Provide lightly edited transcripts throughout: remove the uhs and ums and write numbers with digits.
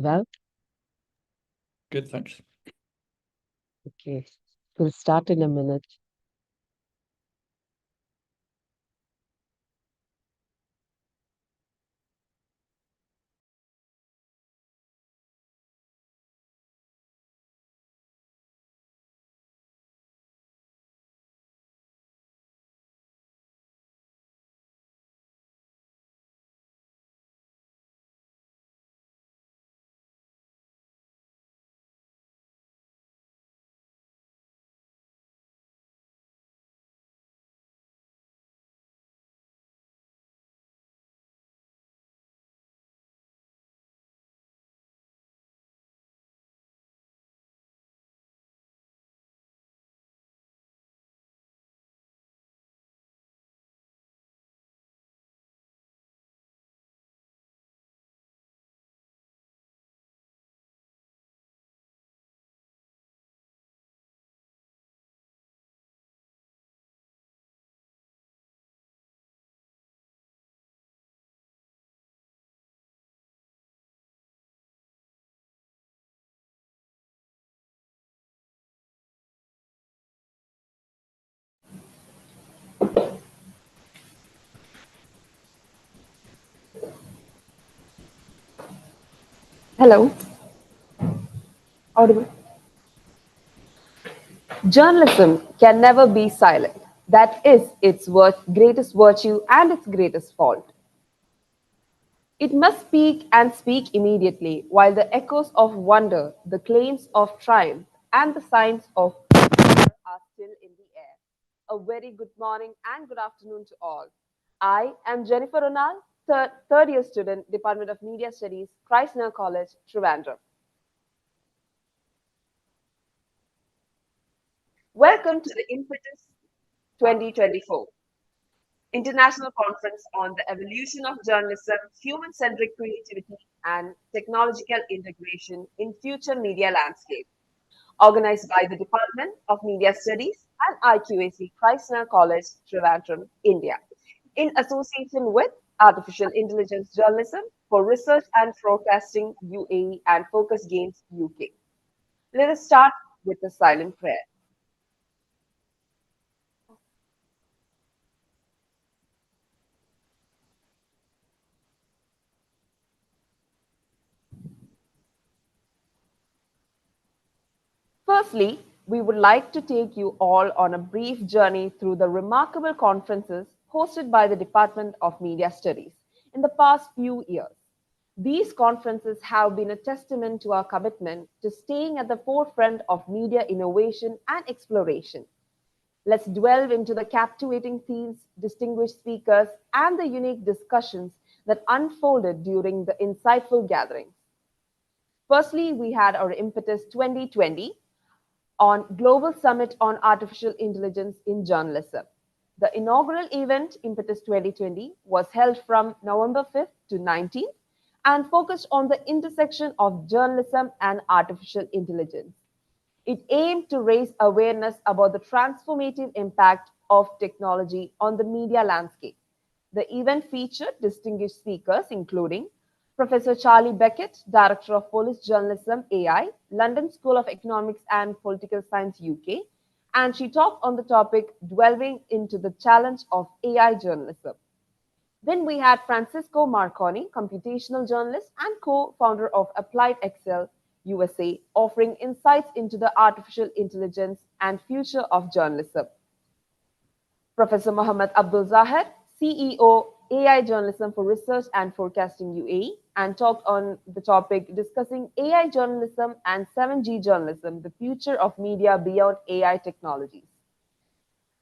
Well, Good, thanks. okay. We'll start in a minute. Hello, audible. Journalism can never be silent. That is its greatest virtue and its greatest fault. It must speak and speak immediately, while the echoes of wonder, the claims of triumph, and the signs of failure are still in the air. A very good morning and good afternoon to all. I am Jennifer Ronald, third year student, Department of Media Studies, Nagar College, Trivandrum. Welcome to the IMPETUS 2024 International Conference on the Evolution of Journalism, Human-Centric Creativity, and Technological Integration in Future Media Landscape, organized by the Department of Media Studies and IQAC, Nagar College, Trivandrum, India, in association with Artificial Intelligence Journalism for Research and Forecasting UAE and Focus Games UK. Let us start with a silent prayer. Firstly, we would like to take you all on a brief journey through the remarkable conferences hosted by the Department of Media Studies in the past few years. These conferences have been a testament to our commitment to staying at the forefront of media innovation and exploration. Let's delve into the captivating themes, distinguished speakers, and the unique discussions that unfolded during the insightful gatherings. Firstly, we had our Impetus 2020 on Global Summit on Artificial Intelligence in Journalism. The inaugural event, Impetus 2020, was held from November 5th to 19th and focused on the intersection of journalism and artificial intelligence. It aimed to raise awareness about the transformative impact of technology on the media landscape. The event featured distinguished speakers, including Professor Charlie Beckett, Director of Policy Journalism AI, London School of Economics and Political Science UK, and she talked on the topic delving into the challenge of AI journalism. Then we had Francisco Marconi, computational journalist and co-founder of Applied Excel USA, offering insights into the artificial intelligence and future of journalism. Professor Mohammed Abdul Zahid, CEO, AI Journalism for Research and Forecasting UAE, and talked on the topic discussing AI journalism and 7G journalism, the future of media beyond AI technologies.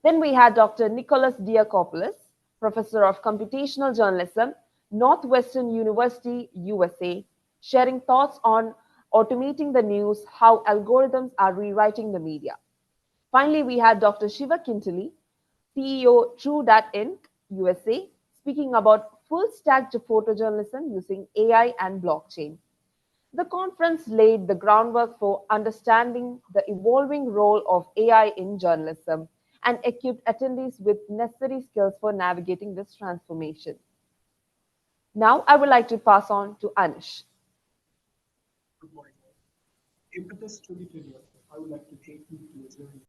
Then we had Dr. Nicholas Diakopoulos, Professor of Computational Journalism, Northwestern University, USA, sharing thoughts on automating the news, how algorithms are rewriting the media. Finally, we had Dr. Shiva Kintali, CEO TrueDat Inc. USA, speaking about full stack photojournalism using AI and blockchain. The conference laid the groundwork for understanding the evolving role of AI in journalism and equipped attendees with necessary skills for navigating this transformation. Now, I would like to pass on to Anish. IMPETUS 2021. I would like to take you through a journey.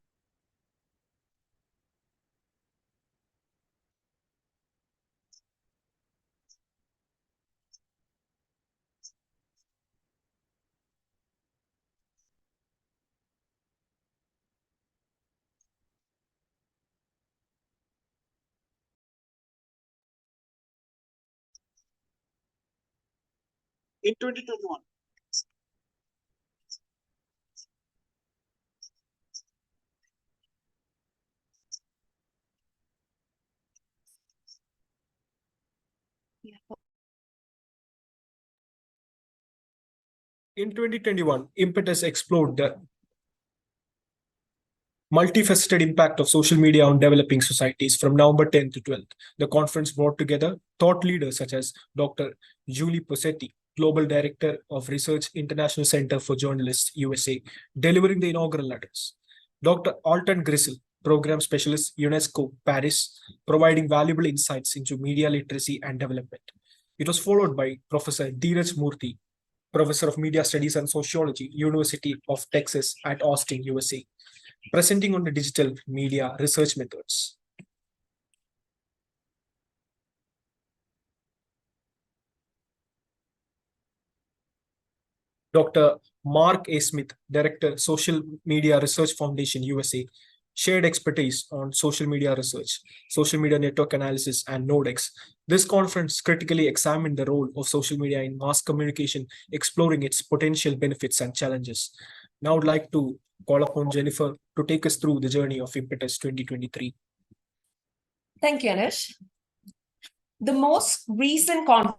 In 2021, Impetus explored the multifaceted impact of social media on developing societies from November 10th to 12th. The conference brought together thought leaders such as Dr. Julie Posetti, Global Director of Research, International Center for Journalists, USA, delivering the inaugural address. Dr. Alton Grisel, Program Specialist, UNESCO, Paris, providing valuable insights into media literacy and development. It was followed by Professor Dheeraj Murthy, Professor of Media Studies and Sociology, University of Texas at Austin, USA, presenting on the digital media research methods. Dr. Mark A. Smith, Director, Social Media Research Foundation, USA, shared expertise on social media research, social media network analysis, and Nodex. This conference critically examined the role of social media in mass communication, exploring its potential benefits and challenges. Now I'd like to call upon Jennifer to take us through the journey of Impetus 2023. Thank you, Anish. The most recent conference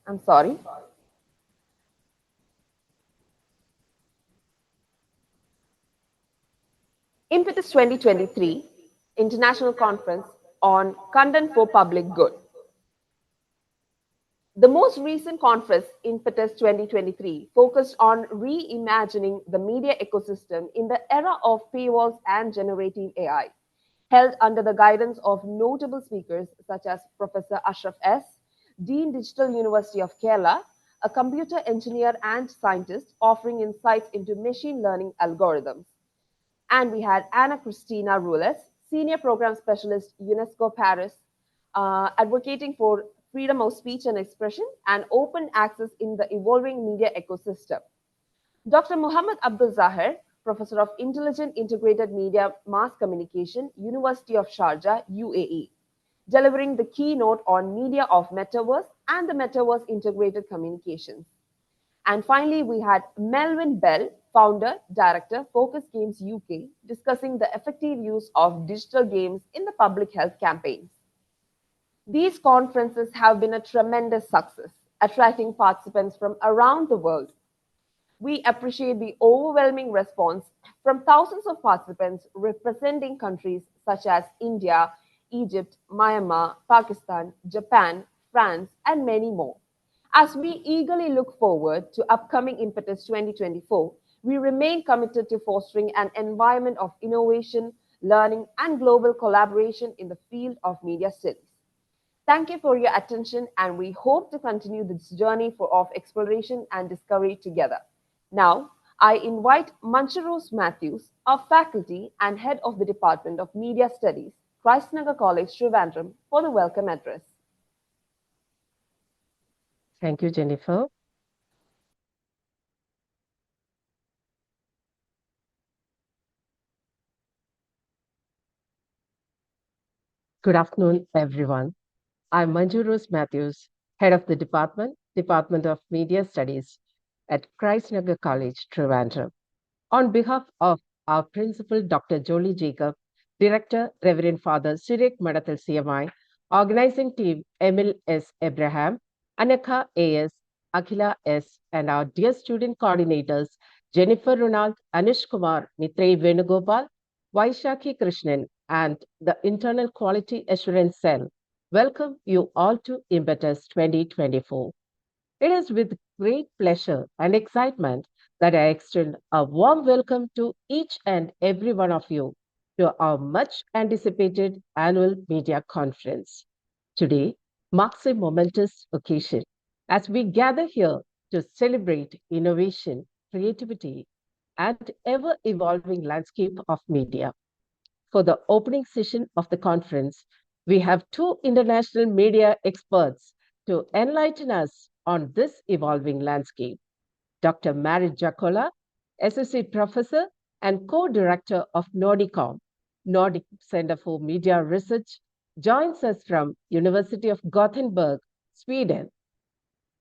I'm sorry. IMPETUS 2023 International Conference on Content for Public Good. The most recent conference, IMPETUS 2023, focused on reimagining the media ecosystem in the era of paywalls and generative AI, held under the guidance of notable speakers such as Professor Ashraf S., Dean Digital University of Kerala, a computer engineer and scientist offering insights into machine learning algorithms. And we had Anna Cristina Rules, Senior Program Specialist, UNESCO Paris, advocating for freedom of speech and expression and open access in the evolving media ecosystem. Dr. Muhammad Abdul Zahir, Professor of Intelligent Integrated Media Mass Communication, University of Sharjah, UAE, delivering the keynote on media of metaverse and the metaverse integrated communications. And finally, we had Melvin Bell, founder, director, Focus Games UK, discussing the effective use of digital games in the public health campaigns. These conferences have been a tremendous success, attracting participants from around the world. We appreciate the overwhelming response from thousands of participants representing countries such as India, Egypt, Myanmar, Pakistan, Japan, France, and many more. As we eagerly look forward to upcoming Impetus 2024, we remain committed to fostering an environment of innovation, learning, and global collaboration in the field of media studies. Thank you for your attention, and we hope to continue this journey of exploration and discovery together. Now, I invite Mancharos Matthews, our faculty and head of the Department of Media Studies, Nagar College, Trivandrum, for the welcome address. Thank you, Jennifer. Good afternoon, everyone. I'm Manju Rose Matthews, head of the Department of Media Studies at Nagar College, Trivandrum. On behalf of our principal, Dr. Jolie Jacob, Director, Reverend Father Sirik Madathal CMI, organizing team Emil S. Abraham, Anaka A.S., Akhila S., and our dear student coordinators, Jennifer Ronald, Anish Kumar, Mitrey Venugopal, Vaishakhi Krishnan, and the Internal Quality Assurance Cell. Welcome you all to Impetus 2024. It is with great pleasure and excitement that I extend a warm welcome to each and every one of you to our much anticipated annual media conference. Today marks a momentous occasion as we gather here to celebrate innovation, creativity, and ever evolving landscape of media. For the opening session of the conference, we have two international media experts to enlighten us on this evolving landscape. Dr. Mary Jacola, Associate Professor and Co-Director of Nordicom, Nordic Center for Media Research, joins us from University of Gothenburg, Sweden.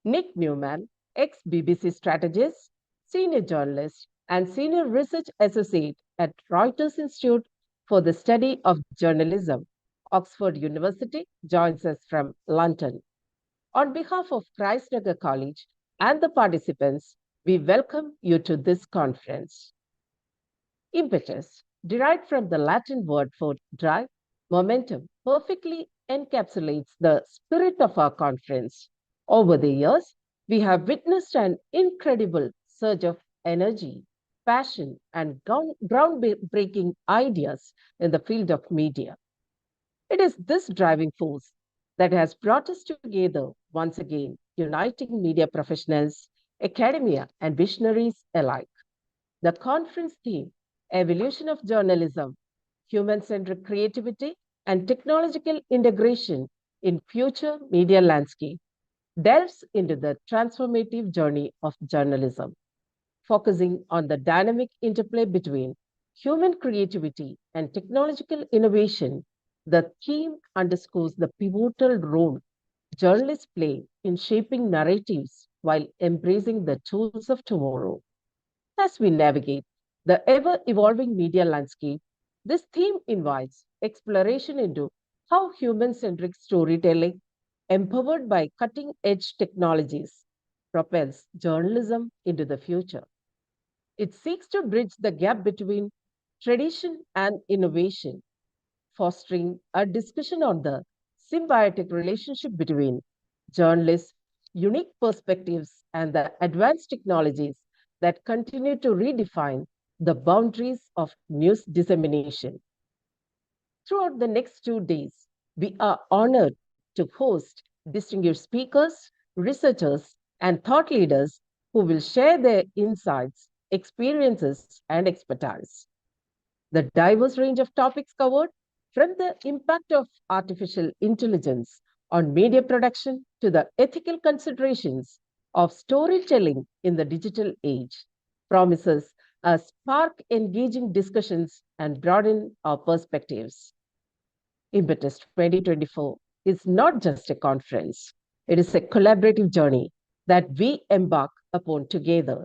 Nick Newman, ex-BBC strategist, senior journalist, and senior research associate at Reuters Institute for the Study of Journalism, Oxford University, joins us from London. On behalf of Christnagar College and the participants, we welcome you to this conference. Impetus, derived from the Latin word for drive, momentum, perfectly encapsulates the spirit of our conference. Over the years, we have witnessed an incredible surge of energy, passion, and groundbreaking ideas in the field of media. It is this driving force that has brought us together once again, uniting media professionals, academia, and visionaries alike. The conference theme, Evolution of Journalism, Human-Centric Creativity, and Technological Integration in Future Media Landscape, delves into the transformative journey of journalism, focusing on the dynamic interplay between human creativity and technological innovation. The theme underscores the pivotal role journalists play in shaping narratives while embracing the tools of tomorrow. As we navigate the ever evolving media landscape, this theme invites exploration into how human centric storytelling, empowered by cutting edge technologies, propels journalism into the future. It seeks to bridge the gap between tradition and innovation, fostering a discussion on the symbiotic relationship between journalists' unique perspectives and the advanced technologies that continue to redefine the boundaries of news dissemination. Throughout the next 2 days, we are honored to host distinguished speakers, researchers, and thought leaders who will share their insights, experiences, and expertise. The diverse range of topics covered, from the impact of artificial intelligence on media production to the ethical considerations of storytelling in the digital age, promises spark engaging discussions and broaden our perspectives. Impetus 2024 is not just a conference, it is a collaborative journey that we embark upon together.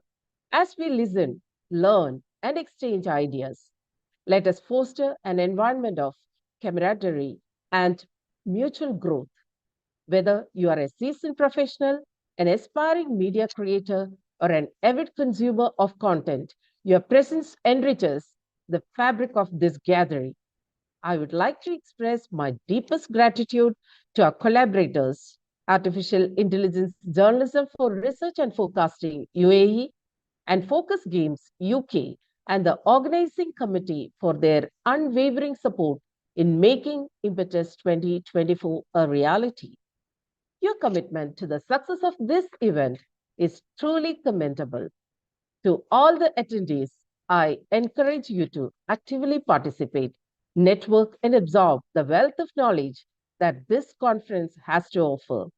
As we listen, learn, and exchange ideas, let us foster an environment of camaraderie and mutual growth. Whether you are a seasoned professional, an aspiring media creator, or an avid consumer of content, your presence enriches the fabric of this gathering. I would like to express my deepest gratitude to our collaborators, Artificial Intelligence Journalism for Research and Forecasting UAE and Focus Games UK, and the organizing committee for their unwavering support in making Impetus 2024 a reality. Your commitment to the success of this event is truly commendable. To all the attendees, I encourage you to actively participate, network, and absorb the wealth of knowledge that this conference has to offer.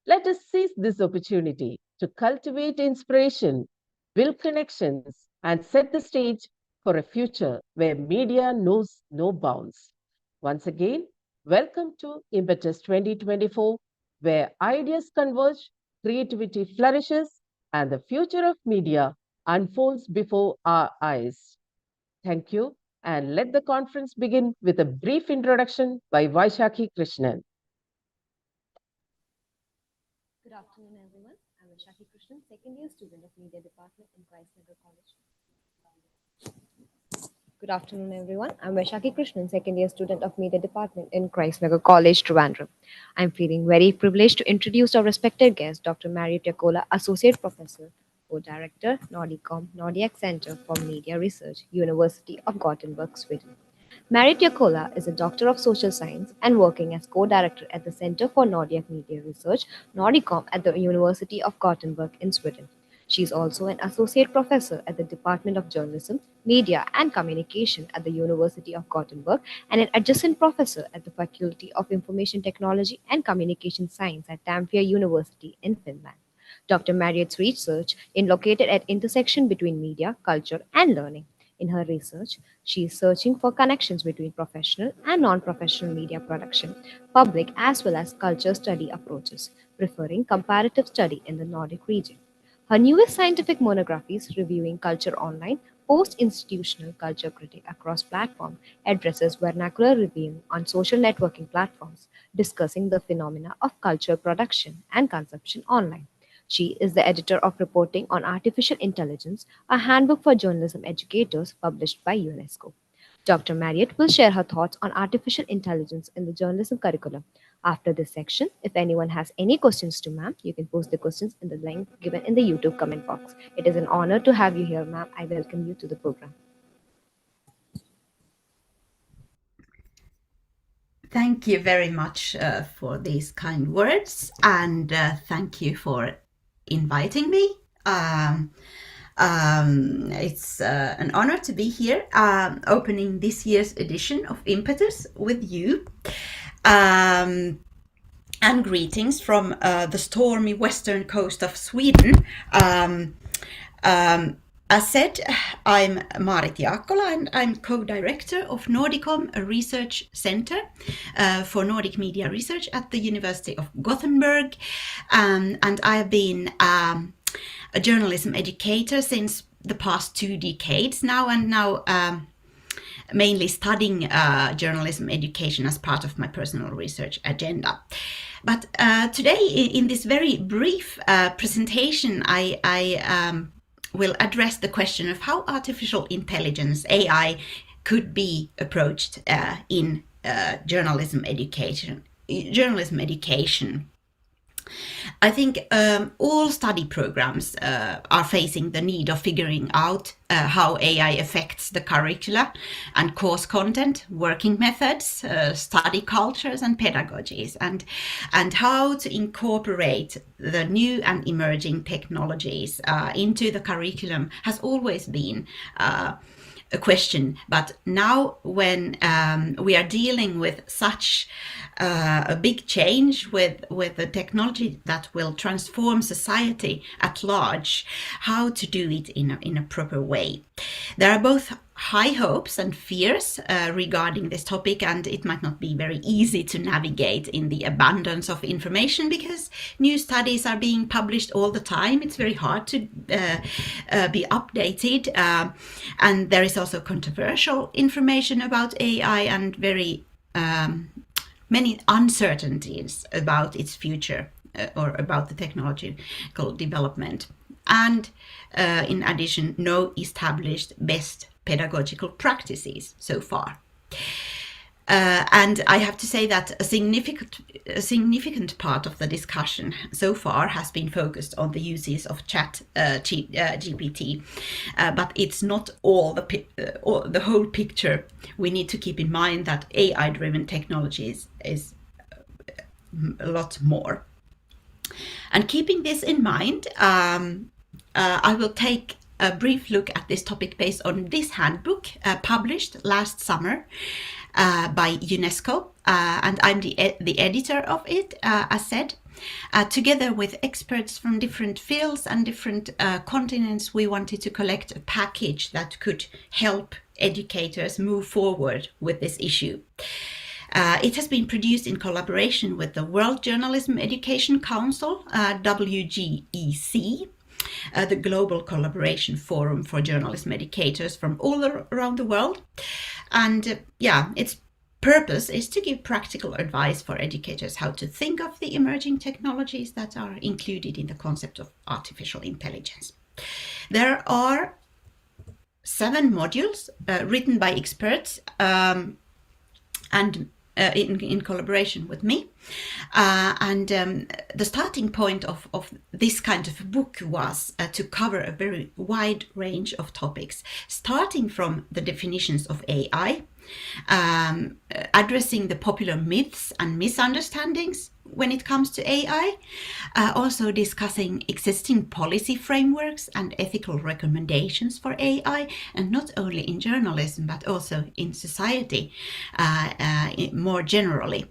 Let us seize this opportunity to cultivate inspiration, build connections, and set the stage for a future where media knows no bounds. Once again, welcome to Impetus 2024, where ideas converge, creativity flourishes, and the future of media unfolds before our eyes. Thank you, and let the conference begin with a brief introduction by Vaishakhi Krishnan. Good afternoon, everyone. I'm Shaki Krishnan, second year student of Media Department in Nagar College. Good afternoon, everyone. I'm Vaishakhi Krishnan, second year student of Media Department in Nagar College, Trivandrum. I'm feeling very privileged to introduce our respected guest, Dr. Mary Jacola, Associate Professor, Co-Director, Nordicom, Nordic Center for Media Research, University of Gothenburg, Sweden. Marit Jakola is a Doctor of Social Science and working as co-director at the Center for Nordic Media Research, Nordicom, at the University of Gothenburg in Sweden. She is also an associate professor at the Department of Journalism, Media and Communication at the University of Gothenburg and an adjunct professor at the Faculty of Information Technology and Communication Science at Tampere University in Finland. Dr. Marriott's research is located at intersection between media, culture, and learning. In her research, she is searching for connections between professional and non-professional media production, public as well as culture study approaches, preferring comparative study in the Nordic region. Her newest scientific monographies reviewing culture online, post-institutional culture critique across platforms, addresses vernacular reviewing on social networking platforms, discussing the phenomena of culture production and consumption online. She is the editor of Reporting on Artificial Intelligence, a handbook for journalism educators published by UNESCO. Dr. Marriott will share her thoughts on artificial intelligence in the journalism curriculum. After this section, if anyone has any questions to ma'am, you can post the questions in the link given in the YouTube comment box. It is an honor to have you here, ma'am. I welcome you to the program. Thank you very much for these kind words, and thank you for inviting me. It's an honor to be here, opening this year's edition of Impetus with you. And greetings from the stormy western coast of Sweden. As said, I'm Marit Jaakkola and I'm co-director of Nordicom, a research center for Nordic media research at the University of Gothenburg. And I've been a journalism educator since the past 2 decades now, and now mainly studying journalism education as part of my personal research agenda. But today, in this very brief presentation, I will address the question of how artificial intelligence, AI, could be approached in journalism education. I think all study programs are facing the need of figuring out how AI affects the curricula and course content, working methods, study cultures and pedagogies, and how to incorporate the new and emerging technologies into the curriculum has always been a question. But now when we are dealing with such a big change with the technology that will transform society at large, how to do it in a proper way. There are both high hopes and fears regarding this topic, and it might not be very easy to navigate in the abundance of information because new studies are being published all the time. It's very hard to be updated, and there is also controversial information about AI and very many uncertainties about its future or about the technological development. And in addition, no established best pedagogical practices so far. And I have to say that a significant part of the discussion so far has been focused on the uses of chat GPT, but it's not all the whole picture. We need to keep in mind that AI-driven technologies is a lot more. And keeping this in mind, I will take a brief look at this topic based on this handbook published last summer by UNESCO, and I'm the editor of it, as said. Together with experts from different fields and different continents, we wanted to collect a package that could help educators move forward with this issue. It has been produced in collaboration with the World Journalism Education Council, WJEC, the Global Collaboration Forum for Journalism Educators from all around the world. And its purpose is to give practical advice for educators how to think of the emerging technologies that are included in the concept of artificial intelligence. There are 7 modules written by experts, and in collaboration with me. The starting point of this kind of book was to cover a very wide range of topics, starting from the definitions of AI, addressing the popular myths and misunderstandings when it comes to AI, also discussing existing policy frameworks and ethical recommendations for AI, and not only in journalism but also in society more generally.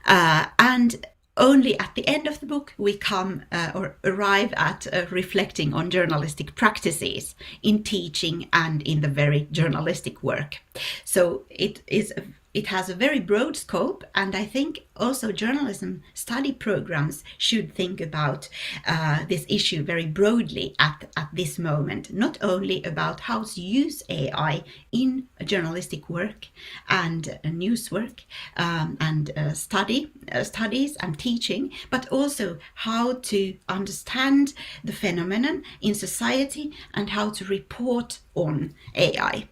And only at the end of the book we come or arrive at reflecting on journalistic practices in teaching and in the very journalistic work. So it has a very broad scope, and I think also journalism study programs should think about this issue very broadly at this moment, not only about how to use AI in journalistic work and news work and studies and teaching, but also how to understand the phenomenon in society and how to report on AI.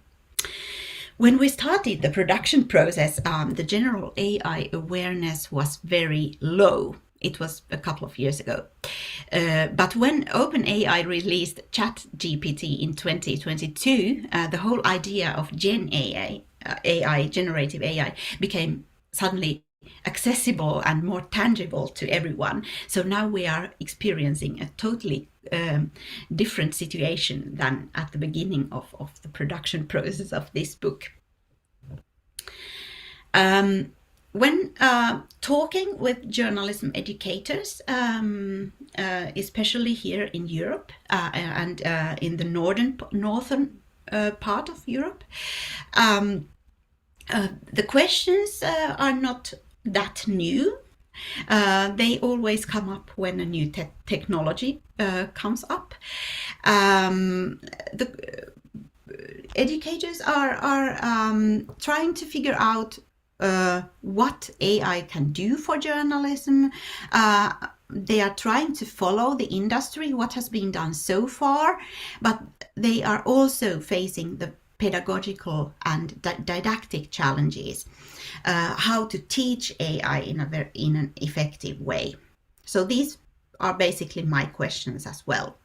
When we started the production process, the general AI awareness was very low. It was a couple of years ago. But when OpenAI released ChatGPT in 2022, the whole idea of Gen AI, generative AI, became suddenly accessible and more tangible to everyone. So now we are experiencing a totally different situation than at the beginning of the production process of this book. When talking with journalism educators, especially here in Europe and in the northern part of Europe, the questions are not that new. They always come up when a new technology comes up. The educators are trying to figure out what AI can do for journalism. They are trying to follow the industry, what has been done so far, but they are also facing the pedagogical and didactic challenges, how to teach AI in an effective way. So these are basically my questions as well.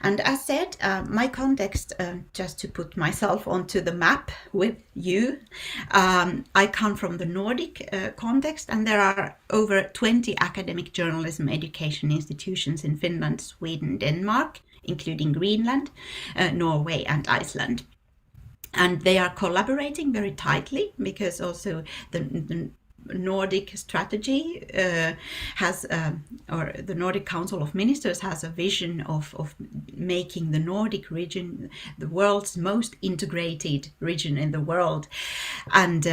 And as said, my context, just to put myself onto the map with you, I come from the Nordic context, and there are over 20 academic journalism education institutions in Finland, Sweden, Denmark, including Greenland, Norway and Iceland. And they are collaborating very tightly because also the Nordic strategy has, or the Nordic Council of Ministers has a vision of making the Nordic region the world's most integrated region in the world. And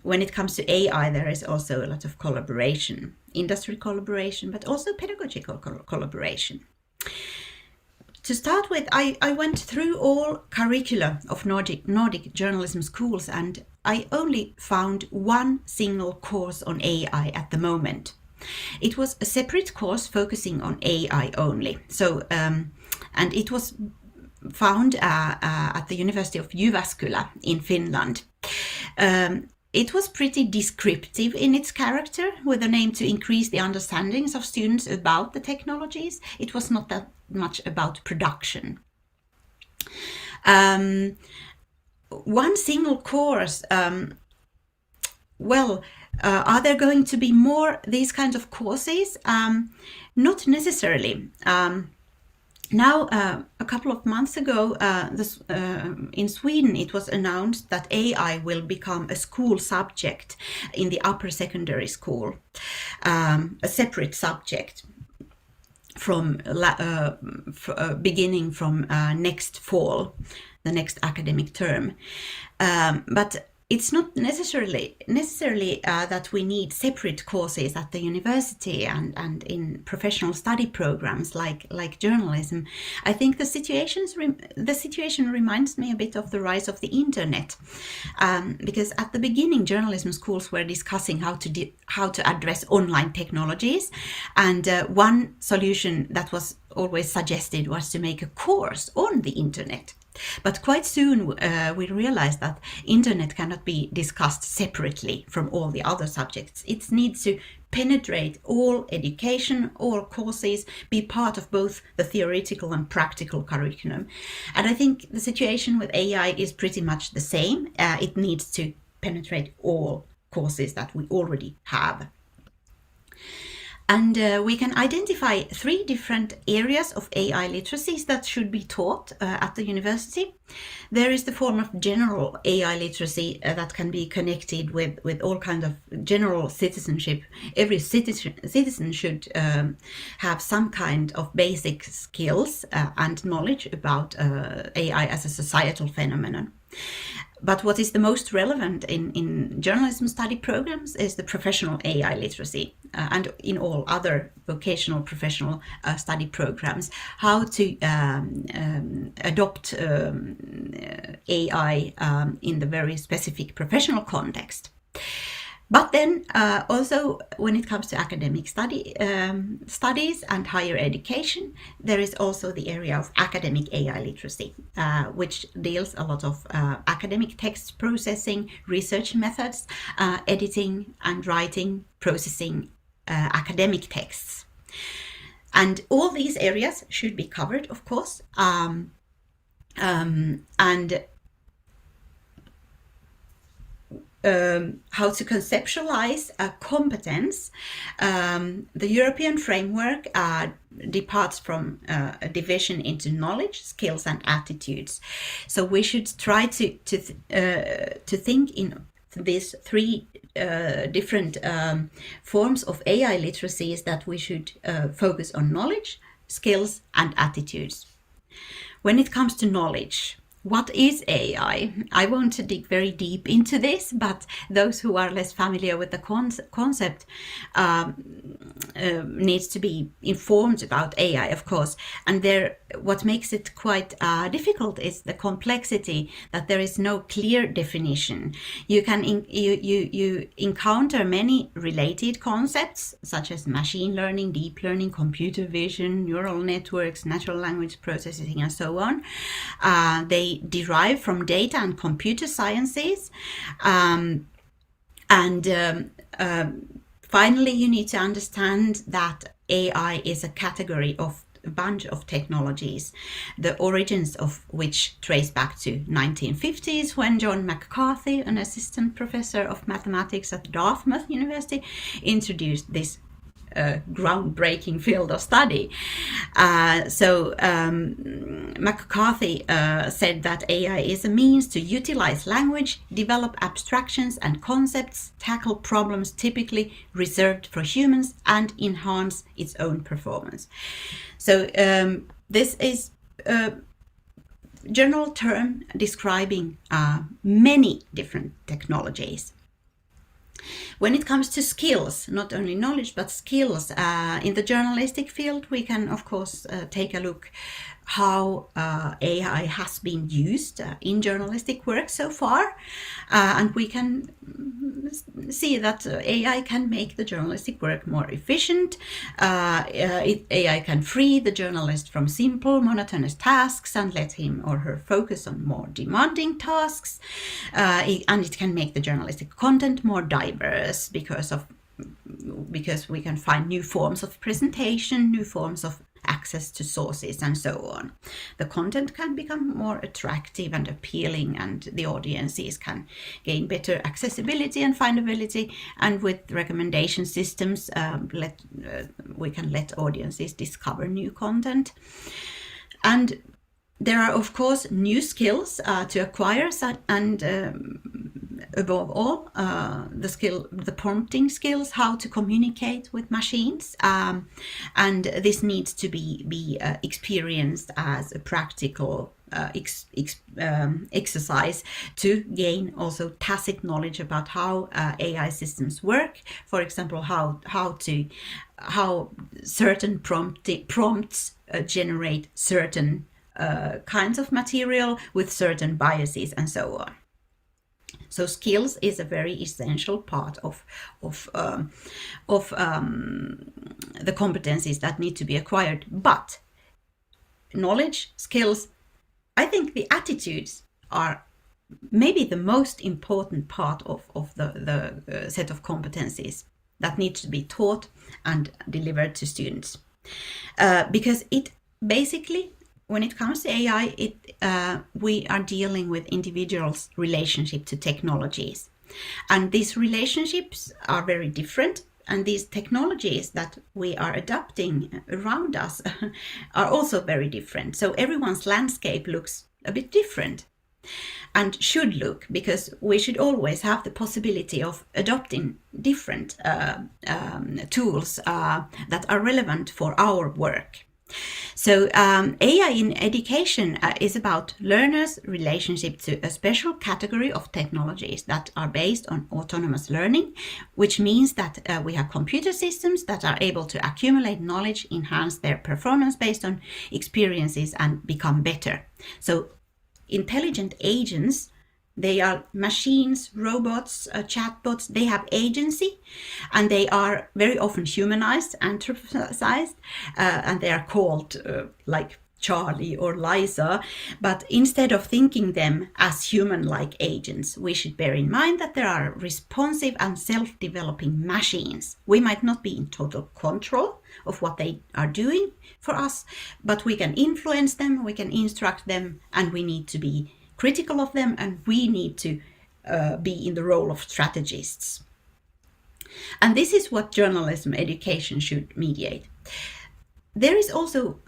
when it comes to AI, there is also a lot of collaboration, industry collaboration, but also pedagogical collaboration. To start with, I went through all curricula of Nordic journalism schools, and I only found one single course on AI at the moment. It was a separate course focusing on AI only. So, and it was found at the University of Jyväskylä in Finland. It was pretty descriptive in its character, with an aim to increase the understandings of students about the technologies. It was not that much about production. One single course, are there going to be more these kinds of courses? Not necessarily. Now, a couple of months ago, in Sweden, it was announced that AI will become a school subject in the upper secondary school, a separate subject from beginning from next fall, the next academic term. But it's not necessarily that we need separate courses at the university and in professional study programs like journalism. I think the situation reminds me a bit of the rise of the internet, because at the beginning journalism schools were discussing how to address online technologies, and one solution that was always suggested was to make a course on the internet. But quite soon we realized that internet cannot be discussed separately from all the other subjects. It needs to penetrate all education, all courses, be part of both the theoretical and practical curriculum. And I think the situation with AI is pretty much the same. It needs to penetrate all courses that we already have. And we can identify 3 different areas of AI literacies that should be taught at the university. There is the form of general AI literacy that can be connected with all kinds of general citizenship. Every citizen should have some kind of basic skills and knowledge about AI as a societal phenomenon. But what is the most relevant in journalism study programs is the professional AI literacy, and in all other vocational professional study programs, how to adopt AI in the very specific professional context. But then also when it comes to academic studies and higher education, there is also the area of academic AI literacy, which deals a lot of academic text processing, research methods, editing and writing, processing academic texts. And all these areas should be covered, of course. How to conceptualize a competence. The European framework departs from a division into knowledge, skills, and attitudes. So we should try to think in these 3 different forms of AI literacies, that we should focus on knowledge, skills, and attitudes. When it comes to knowledge, what is AI? I won't dig very deep into this, but those who are less familiar with the concept needs to be informed about AI, of course. And what makes it quite difficult is the complexity, that there is no clear definition. You can you encounter many related concepts, such as machine learning, deep learning, computer vision, neural networks, natural language processing, and so on. They derive from data and computer sciences. Finally, you need to understand that AI is a category of a bunch of technologies, the origins of which trace back to 1950s, when John McCarthy, an assistant professor of mathematics at Dartmouth University, introduced this groundbreaking field of study. McCarthy said that AI is a means to utilize language, develop abstractions and concepts, tackle problems typically reserved for humans, and enhance its own performance. So this is a general term describing many different technologies. When it comes to skills, not only knowledge, but skills, in the journalistic field, we can, of course, take a look how AI has been used in journalistic work so far. And we can see that AI can make the journalistic work more efficient. AI can free the journalist from simple, monotonous tasks and let him or her focus on more demanding tasks. And it can make the journalistic content more diverse because we can find new forms of presentation, new forms of access to sources, and so on. The content can become more attractive and appealing, and the audiences can gain better accessibility and findability. And with recommendation systems, we can let audiences discover new content. And there are, of course, new skills to acquire, and above all, the prompting skills, how to communicate with machines, and this needs to be experienced as a practical exercise to gain also tacit knowledge about how AI systems work. For example, how certain prompts generate certain kinds of material with certain biases, and so on. So skills is a very essential part of the competencies that need to be acquired. But knowledge, skills, I think the attitudes are maybe the most important part of the set of competencies that needs to be taught and delivered to students. Because it basically, when it comes to AI, we are dealing with individuals' relationship to technologies. And these relationships are very different. And these technologies that we are adopting around us are also very different. So everyone's landscape looks a bit different, and should look, because we should always have the possibility of adopting different tools that are relevant for our work. So AI in education is about learners' relationship to a special category of technologies that are based on autonomous learning, which means that we have computer systems that are able to accumulate knowledge, enhance their performance based on experiences, and become better. So intelligent agents, they are machines, robots, chatbots, they have agency, and they are very often humanized, anthropomorphized, and they are called like Charlie or Liza. But instead of thinking them as human-like agents, we should bear in mind that there are responsive and self-developing machines. We might not be in total control of what they are doing for us, but we can influence them, we can instruct them, and we need to be critical of them, and we need to be in the role of strategists. And this is what journalism education should mediate. There is also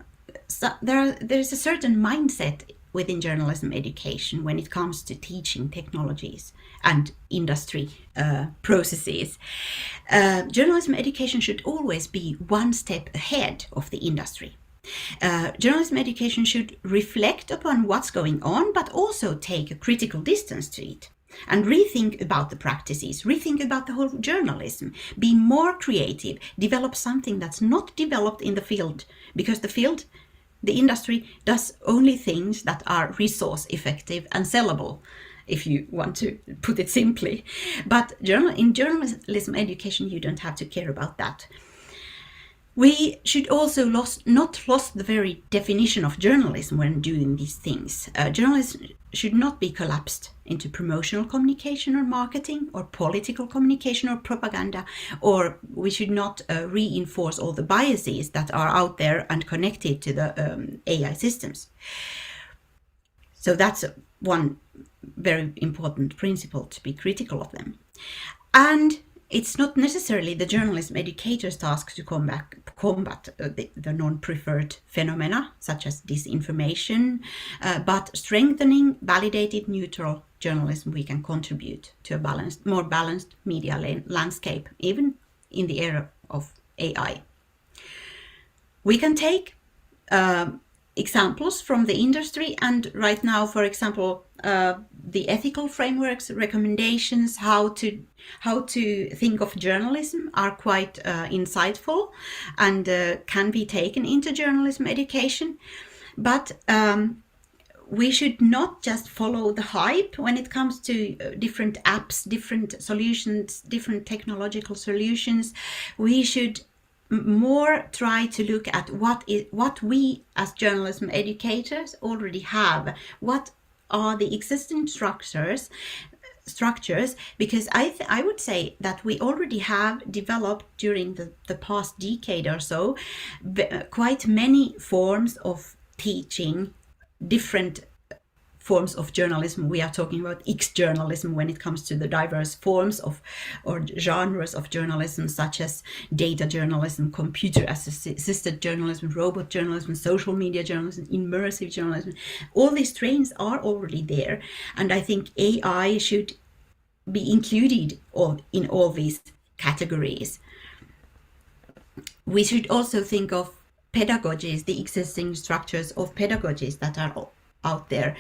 there is a certain mindset within journalism education when it comes to teaching technologies and industry processes. Journalism education should always be one step ahead of the industry. Journalism education should reflect upon what's going on, but also take a critical distance to it and rethink about the practices, rethink about the whole journalism, be more creative, develop something that's not developed in the field, because the industry does only things that are resource effective and sellable, if you want to put it simply. But in journalism education, you don't have to care about that. We should also not lose the very definition of journalism when doing these things. Journalism should not be collapsed into promotional communication or marketing or political communication or propaganda, or we should not reinforce all the biases that are out there and connected to the AI systems. So that's one very important principle, to be critical of them. And it's not necessarily the journalism educator's task to combat the non-preferred phenomena, such as disinformation, but strengthening validated neutral journalism, we can contribute to a more balanced media landscape, even in the era of AI. We can take examples from the industry, and right now, for example, the ethical frameworks, recommendations, how to think of journalism are quite insightful and can be taken into journalism education. But we should not just follow the hype when it comes to different apps, different solutions, different technological solutions. We should more try to look at what we as journalism educators already have. What are the existing structures, because I would say that we already have developed during the past decade or so quite many forms of teaching, different forms of journalism. We are talking about X-journalism when it comes to the diverse forms of or genres of journalism, such as data journalism, computer-assisted journalism, robot journalism, social media journalism, immersive journalism. All these strains are already there, and I think AI should be included in all these categories. We should also think of pedagogies, the existing structures of pedagogies that are out there.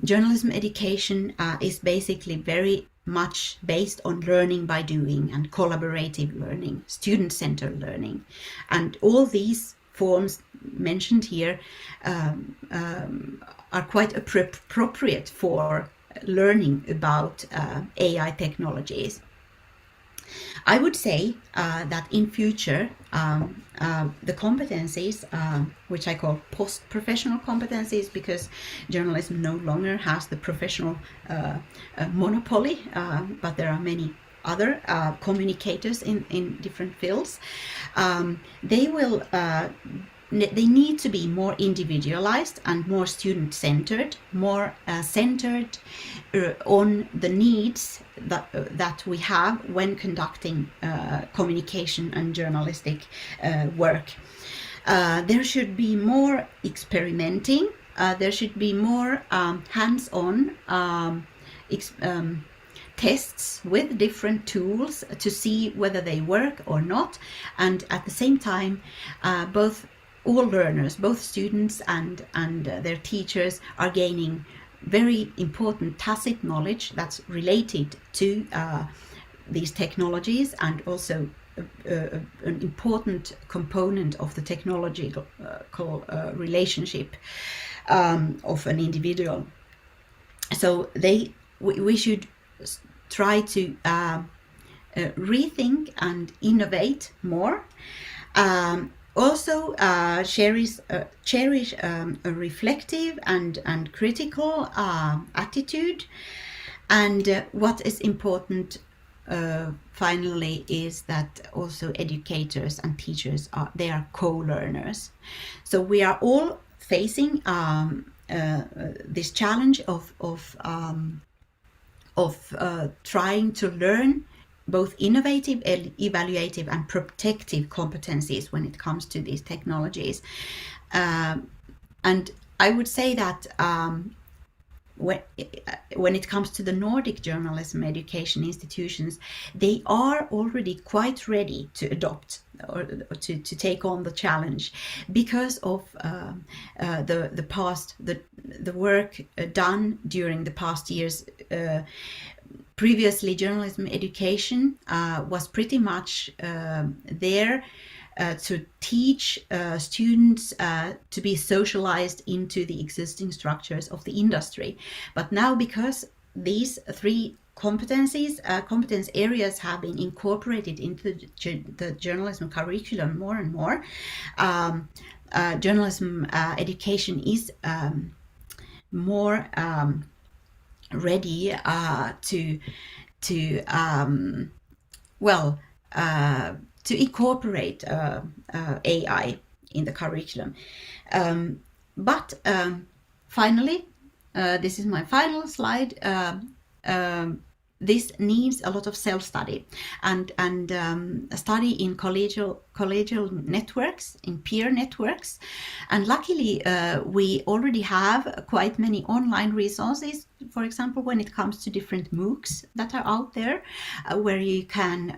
Journalism education is basically very much based on learning by doing and collaborative learning, student-centered learning. And all these forms mentioned here are quite appropriate for learning about AI technologies. I would say that in future, the competencies, which I call post-professional competencies, because journalism no longer has the professional monopoly, but there are many other communicators in different fields. They need to be more individualized and more student-centered, more centered on the needs that we have when conducting communication and journalistic work. There should be more experimenting. There should be more hands-on tests with different tools to see whether they work or not, and at the same time all learners, both students and their teachers, are gaining very important tacit knowledge that's related to these technologies, and also an important component of the technological relationship of an individual. So we should try to rethink and innovate more. Also cherish a reflective and critical attitude. And what is important finally is that also educators and teachers are co-learners. So we are all facing this challenge of trying to learn both innovative, evaluative, and protective competencies when it comes to these technologies. And I would say that when it comes to the Nordic journalism education institutions, they are already quite ready to adopt or to take on the challenge because of the work done during the past years. Previously, journalism education was pretty much there to teach students to be socialized into the existing structures of the industry. But now, because these three competence areas have been incorporated into the journalism curriculum more and more, journalism education is more ready to incorporate AI in the curriculum. But finally, this is my final slide. This needs a lot of self-study and a study in collegial networks, in peer networks. And luckily, we already have quite many online resources, for example, when it comes to different MOOCs that are out there, where you can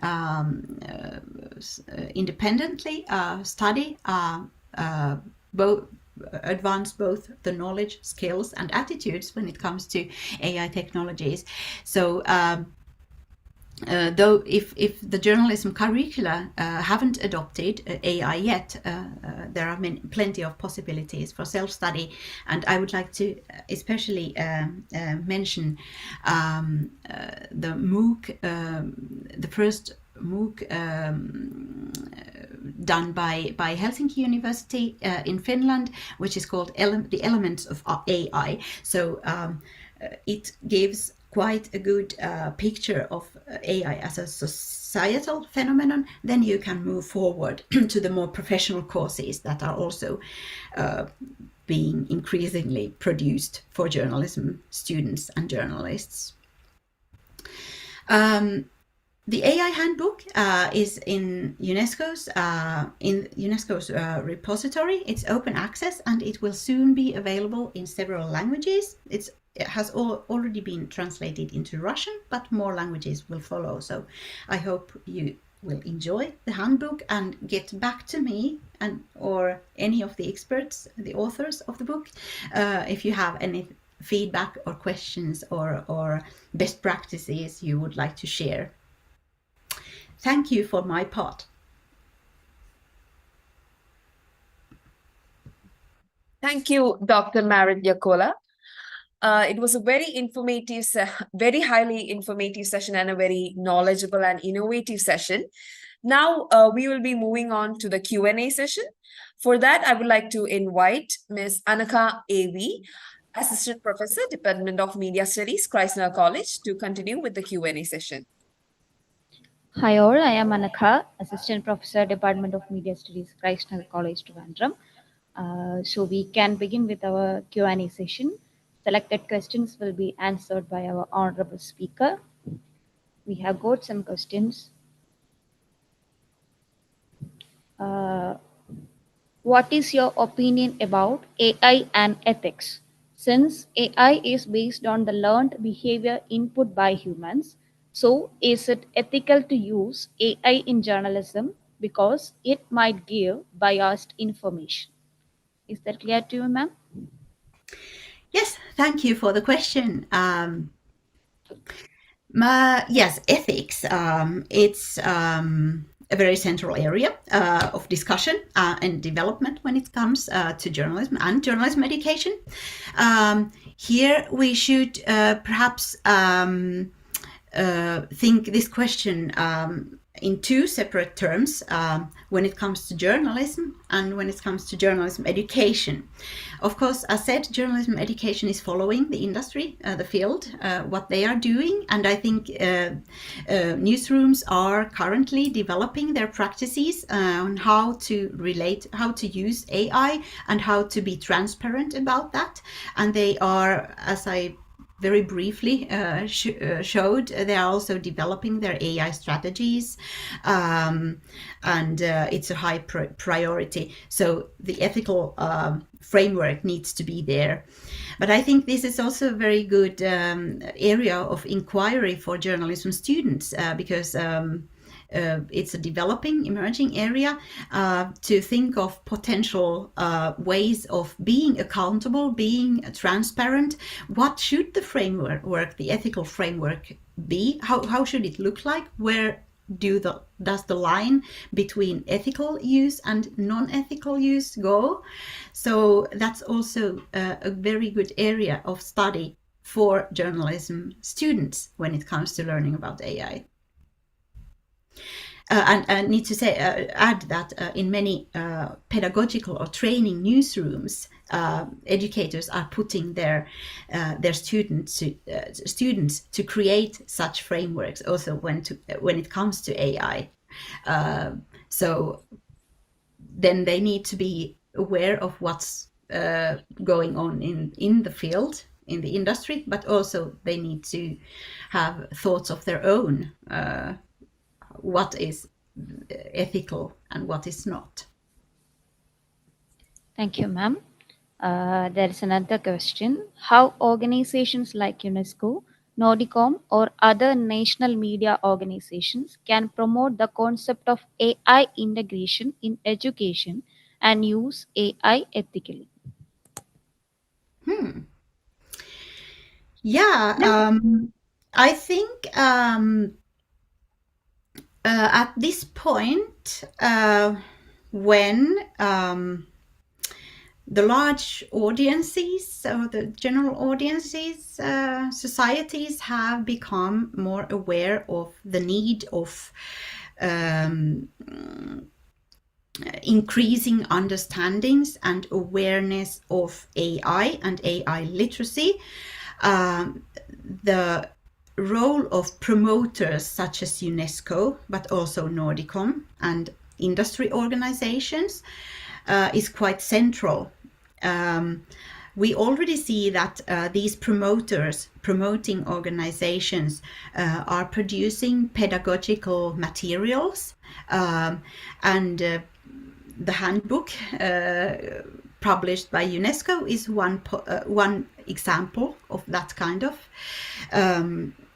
independently study advance both the knowledge, skills, and attitudes when it comes to AI technologies. So though if the journalism curricula haven't adopted AI yet, there are plenty of possibilities for self-study, and I would like to especially mention the MOOC, the first MOOC done by Helsinki University in Finland, which is called The Elements of AI. So it gives quite a good picture of AI as a societal phenomenon. Then you can move forward to the more professional courses that are also being increasingly produced for journalism students and journalists. The AI handbook is in UNESCO's repository. It's open access, and it will soon be available in several languages. It has already been translated into Russian, but more languages will follow. So I hope you will enjoy the handbook and get back to me or any of the experts, the authors of the book, if you have any feedback or questions or best practices you would like to share. Thank you for my part. Thank you, Dr. Marit Jaakkola. It was a very informative, very highly informative session and a very knowledgeable and innovative session. Now we will be moving on to the Q&A session. For that, I would like to invite Ms. Anaka A.V., Assistant Professor, Department of Media Studies, Christ-Nagar College, to continue with the Q&A session. Hi all, I am Anaka, Assistant Professor, Department of Media Studies, Christ-Nagar College, Trivandrum. So we can begin with our Q&A session. Selected questions will be answered by our honorable speaker. We have got some questions. What is your opinion about AI and ethics? Since AI is based on the learned behavior input by humans, so is it ethical to use AI in journalism because it might give biased information? Is that clear to you, ma'am? Yes, thank you for the question. Yes, ethics. It's a very central area of discussion and development when it comes to journalism and journalism education. Here we should perhaps think this question in two separate terms when it comes to journalism and when it comes to journalism education. Of course, as said, journalism education is following the industry, the field, what they are doing, and I think newsrooms are currently developing their practices on how to use AI and how to be transparent about that. And they are, as I very briefly showed, they are also developing their AI strategies, and it's a high priority. So the ethical framework needs to be there. But I think this is also a very good area of inquiry for journalism students because it's a developing, emerging area to think of potential ways of being accountable, being transparent. What should the framework, the ethical framework be? How should it look like? Where does the line between ethical use and non-ethical use go? So that's also a very good area of study for journalism students when it comes to learning about AI. And I need to say, add that in many pedagogical or training newsrooms, educators are putting their students to create such frameworks. Also, when it comes to AI, so then they need to be aware of what's going on in the field, in the industry, but also they need to have thoughts of their own. What is ethical and what is not. Thank you, ma'am. There is another question. How organizations like UNESCO, Nordicom, or other national media organizations can promote the concept of AI integration in education and use AI ethically? Yeah, I think at this point, when the large audiences or the general audiences, societies have become more aware of the need of increasing understandings and awareness of AI and AI literacy, the role of promoters such as UNESCO, but also Nordicom and industry organizations is quite central. We already see that these promoting organizations are producing pedagogical materials, and the handbook published by UNESCO is one example of that kind of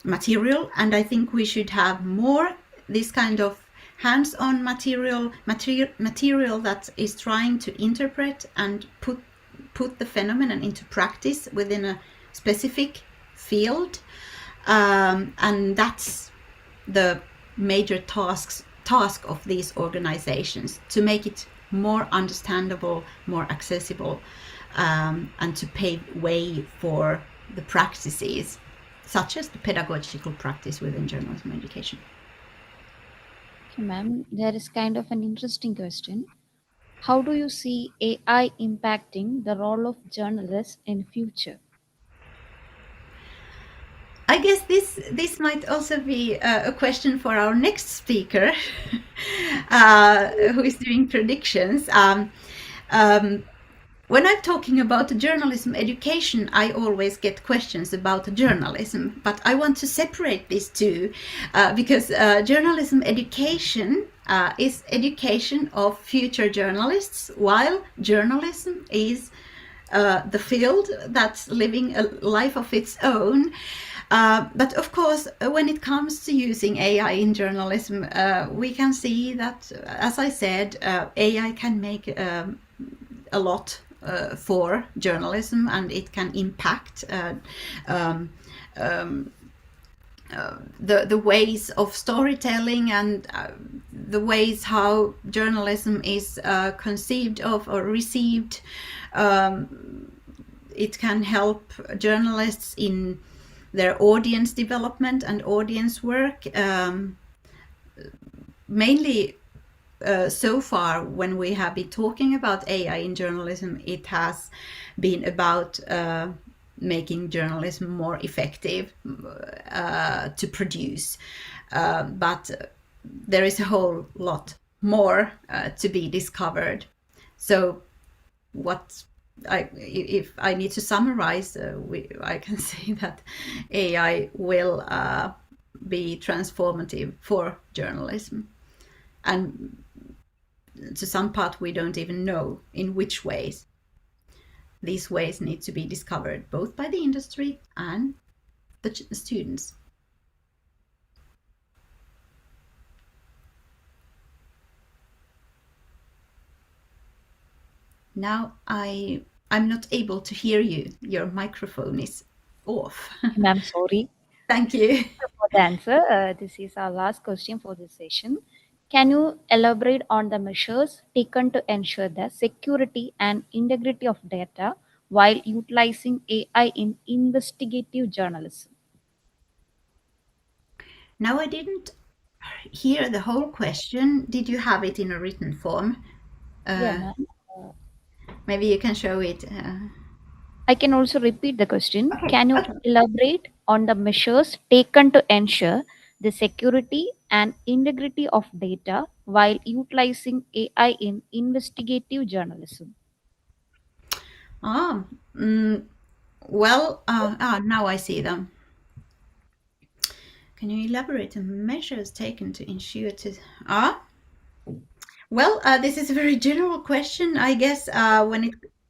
material, and I think we should have more this kind of hands-on material that is trying to interpret and put the phenomenon into practice within a specific field, and that's the major task of these organizations, to make it more understandable, more accessible, and to pave way for the practices, such as the pedagogical practice within journalism education. Okay, ma'am, there is kind of an interesting question. How do you see AI impacting the role of journalists in future? I guess this might also be a question for our next speaker, who is doing predictions. When I'm talking about journalism education, I always get questions about journalism, but I want to separate these two because journalism education is education of future journalists, while journalism is the field that's living a life of its own. But of course, when it comes to using AI in journalism, we can see that, as I said, AI can make a lot for journalism, and it can impact the ways of storytelling and the ways how journalism is conceived of or received. It can help journalists in their audience development and audience work. Mainly so far, when we have been talking about AI in journalism, it has been about making journalism more effective to produce. But there is a whole lot more to be discovered. So if I need to summarize, I can say that AI will be transformative for journalism. And to some part, we don't even know in which ways. These ways need to be discovered both by the industry and the students. Now I'm not able to hear you. Your microphone is off. Ma'am, sorry Thank you. for the answer. This is our last question for this session. Can you elaborate on the measures taken to ensure the security and integrity of data while utilizing AI in investigative journalism? Now I didn't hear the whole question. Did you have it in a written form? Yeah, ma'am. Maybe you can show it. I can also repeat the question. Okay, Can you okay. elaborate on the measures taken to ensure the security and integrity of data while utilizing AI in investigative journalism? Well, now I see them. Can you elaborate on measures taken to ensure to... Well, this is a very general question, I guess.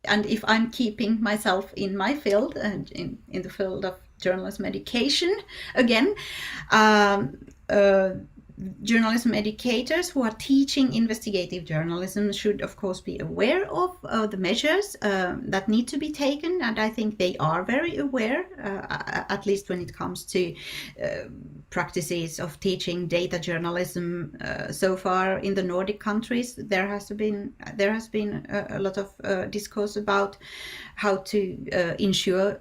And if I'm keeping myself in my field and in the field of journalism education, again, journalism educators who are teaching investigative journalism should, of course, be aware of the measures that need to be taken, and I think they are very aware, at least when it comes to practices of teaching data journalism. So far in the Nordic countries, there has been a lot of discourse about how to ensure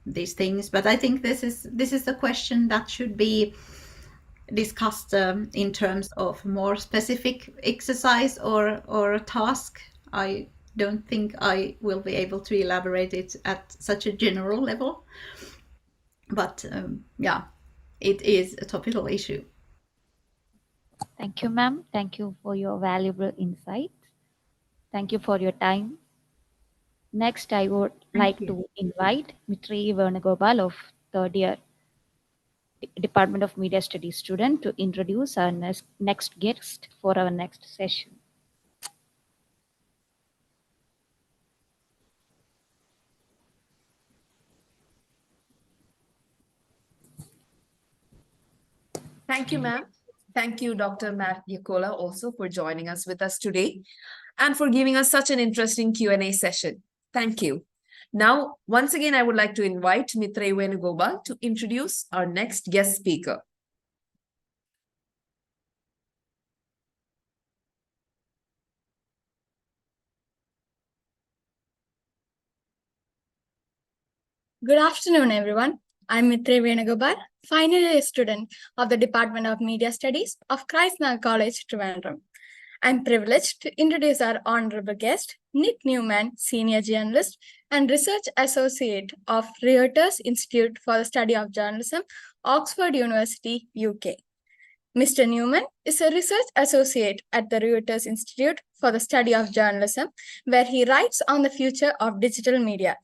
these things, but I think this is a question that should be discussed in terms of more specific exercise or a task. I don't think I will be able to elaborate it at such a general level, but yeah, it is a topical issue. Thank you, ma'am. Thank you for your valuable insights. Thank you for your time. Next, I would like to invite Mitri Venugopal of third year Department of Media Studies student to introduce our next guest for our next session. Thank you, ma'am. Thank you, Dr. Matt Yakola, also for joining us with us today and for giving us such an interesting Q&A session. Thank you. Now, once again, I would like to invite Mitra Venugopal to introduce our next guest speaker. Good afternoon, everyone. I'm Trivandrum, final year student of the Department of Media Studies of Nagar College, Trivandrum. I'm privileged to introduce our honorable guest, Nick Newman, senior journalist and research associate of Reuters Institute for the Study of Journalism, Oxford University, UK. Mr. Newman is a research associate at the Reuters Institute for the Study of Journalism, where he writes on the future of digital media.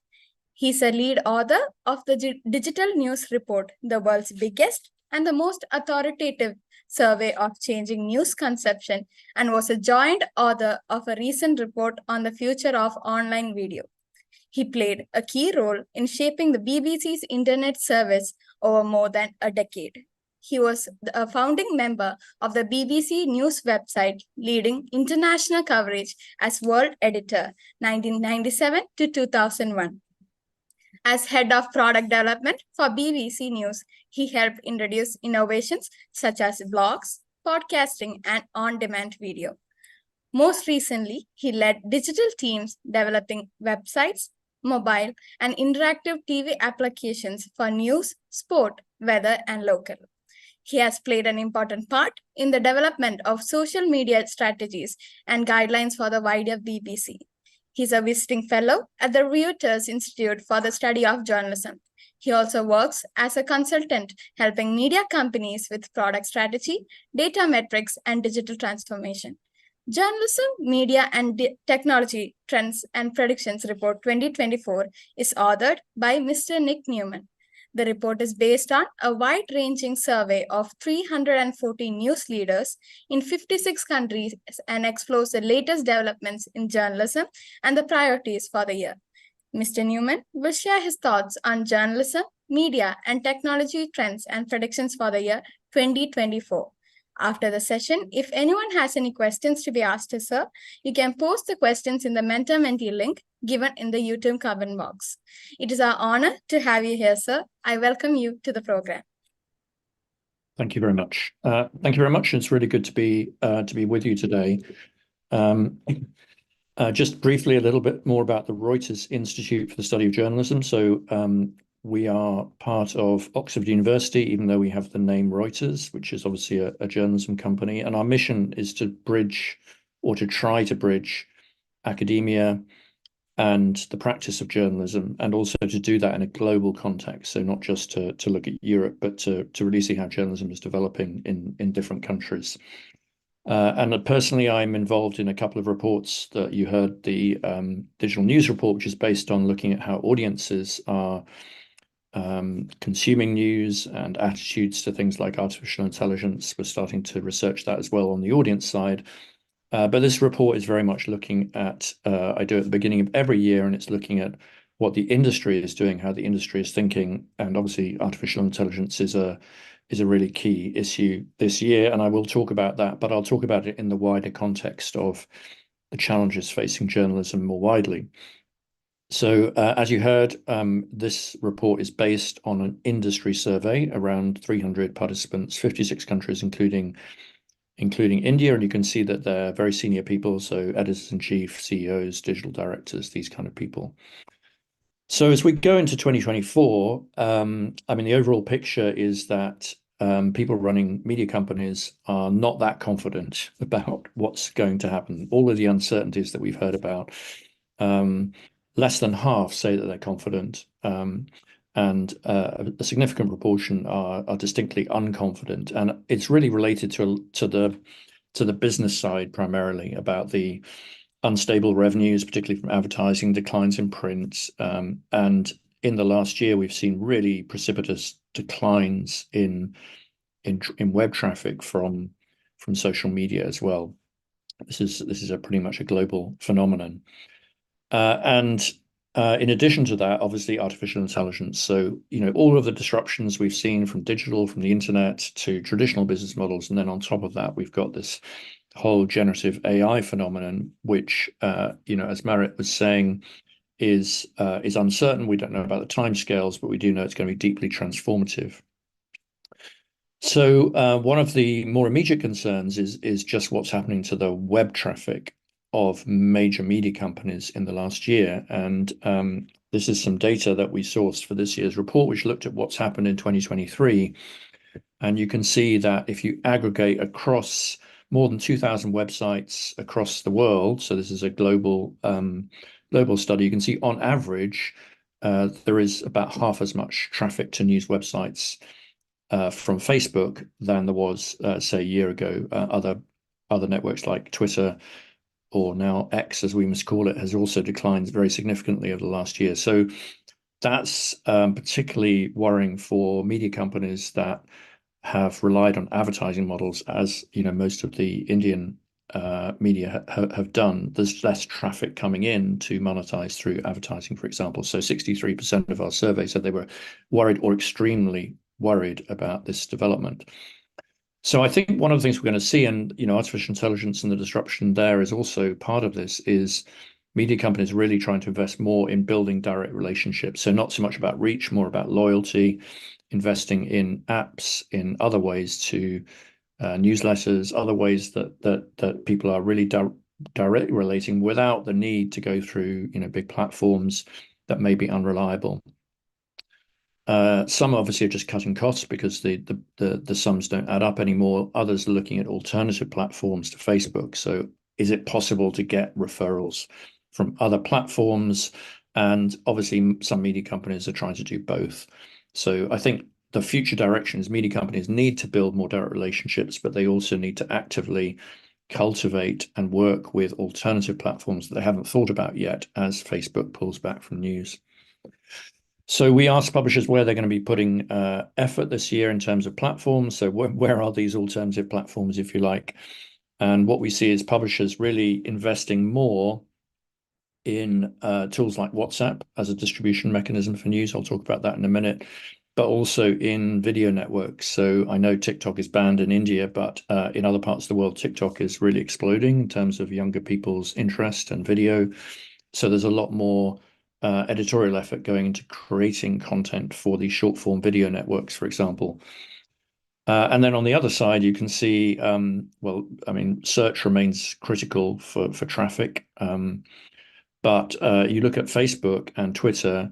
He's a lead author of the Digital News Report, the world's biggest and the most authoritative survey of changing news conception, and was a joint author of a recent report on the future of online video. He played a key role in shaping the BBC's internet service over more than a decade. He was a founding member of the BBC News website, leading international coverage as world editor 1997 to 2001. As head of product development for BBC News, he helped introduce innovations such as blogs, podcasting, and on-demand video. Most recently, he led digital teams developing websites, mobile, and interactive TV applications for news, sport, weather, and local. He has played an important part in the development of social media strategies and guidelines for the wider BBC. He's a visiting fellow at the Reuters Institute for the Study of Journalism. He also works as a consultant, helping media companies with product strategy, data metrics, and digital transformation. Journalism, Media, and Technology Trends and Predictions Report 2024 is authored by Mr. Nick Newman. The report is based on a wide-ranging survey of 340 news leaders in 56 countries and explores the latest developments in journalism and the priorities for the year. Mr. Newman will share his thoughts on journalism, media, and technology trends and predictions for the year 2024. After the session, if anyone has any questions to be asked to sir, you can post the questions in the Mentor-Mentee link given in the YouTube comment box. It is our honor to have you here, sir. I welcome you to the program. Thank you very much. Thank you very much. It's really good to be with you today. Just briefly, a little bit more about the Reuters Institute for the Study of Journalism. So we are part of Oxford University, even though we have the name Reuters, which is obviously a journalism company. And our mission is to bridge, or to try to bridge, academia and the practice of journalism, and also to do that in a global context. So not just to look at Europe, but to really see how journalism is developing in different countries. And personally, I'm involved in a couple of reports that you heard, the Digital News Report, which is based on looking at how audiences are consuming news and attitudes to things like artificial intelligence. We're starting to research that as well on the audience side. But this report is very much looking at, I do it at the beginning of every year, and it's looking at what the industry is doing, how the industry is thinking. And obviously, artificial intelligence is a really key issue this year. And I will talk about that, but I'll talk about it in the wider context of the challenges facing journalism more widely. So as you heard, this report is based on an industry survey, around 300 participants, 56 countries, including India. And you can see that they're very senior people, so editors-in-chief, CEOs, digital directors, these kind of people. So as we go into 2024, I mean, the overall picture is that people running media companies are not that confident about what's going to happen. All of the uncertainties that we've heard about, less than half say that they're confident, and a significant proportion are distinctly unconfident. And it's really related to the business side primarily, about the unstable revenues, particularly from advertising, declines in print, and in the last year we've seen really precipitous declines in web traffic from social media as well. This is a pretty much a global phenomenon. And in addition to that, obviously, artificial intelligence. So, all of the disruptions we've seen from digital, from the internet to traditional business models. And then on top of that, we've got this whole generative AI phenomenon, which, as Marit was saying, is uncertain. We don't know about the timescales, but we do know it's going to be deeply transformative. So one of the more immediate concerns is just what's happening to the web traffic of major media companies in the last year. And this is some data that we sourced for this year's report, which looked at what's happened in 2023. And you can see that if you aggregate across more than 2,000 websites across the world, so this is a global study, you can see on average, there is about half as much traffic to news websites from Facebook than there was, say, a year ago. Other networks like Twitter, or now X, as we must call it, has also declined very significantly over the last year. So that's particularly worrying for media companies that have relied on advertising models, as most of the Indian media have done. There's less traffic coming in to monetize through advertising, for example. So 63% of our survey said they were worried or extremely worried about this development. So I think one of the things we're going to see, and artificial intelligence and the disruption there is also part of this, is media companies really trying to invest more in building direct relationships. So not so much about reach, more about loyalty, investing in apps, in other ways to newsletters, other ways that people are really directly relating without the need to go through big platforms that may be unreliable. Some obviously are just cutting costs because the sums don't add up anymore. Others are looking at alternative platforms to Facebook. So is it possible to get referrals from other platforms? And obviously some media companies are trying to do both. So I think the future direction is media companies need to build more direct relationships, but they also need to actively cultivate and work with alternative platforms that they haven't thought about yet as Facebook pulls back from news. So we asked publishers where they're going to be putting effort this year in terms of platforms. So where are these alternative platforms, if you like? And what we see is publishers really investing more in tools like WhatsApp as a distribution mechanism for news. I'll talk about that in a minute, but also in video networks. So I know TikTok is banned in India, but in other parts of the world, TikTok is really exploding in terms of younger people's interest in video. So there's a lot more editorial effort going into creating content for these short form video networks, for example. And then on the other side, you can see, search remains critical for traffic. But you look at Facebook and Twitter,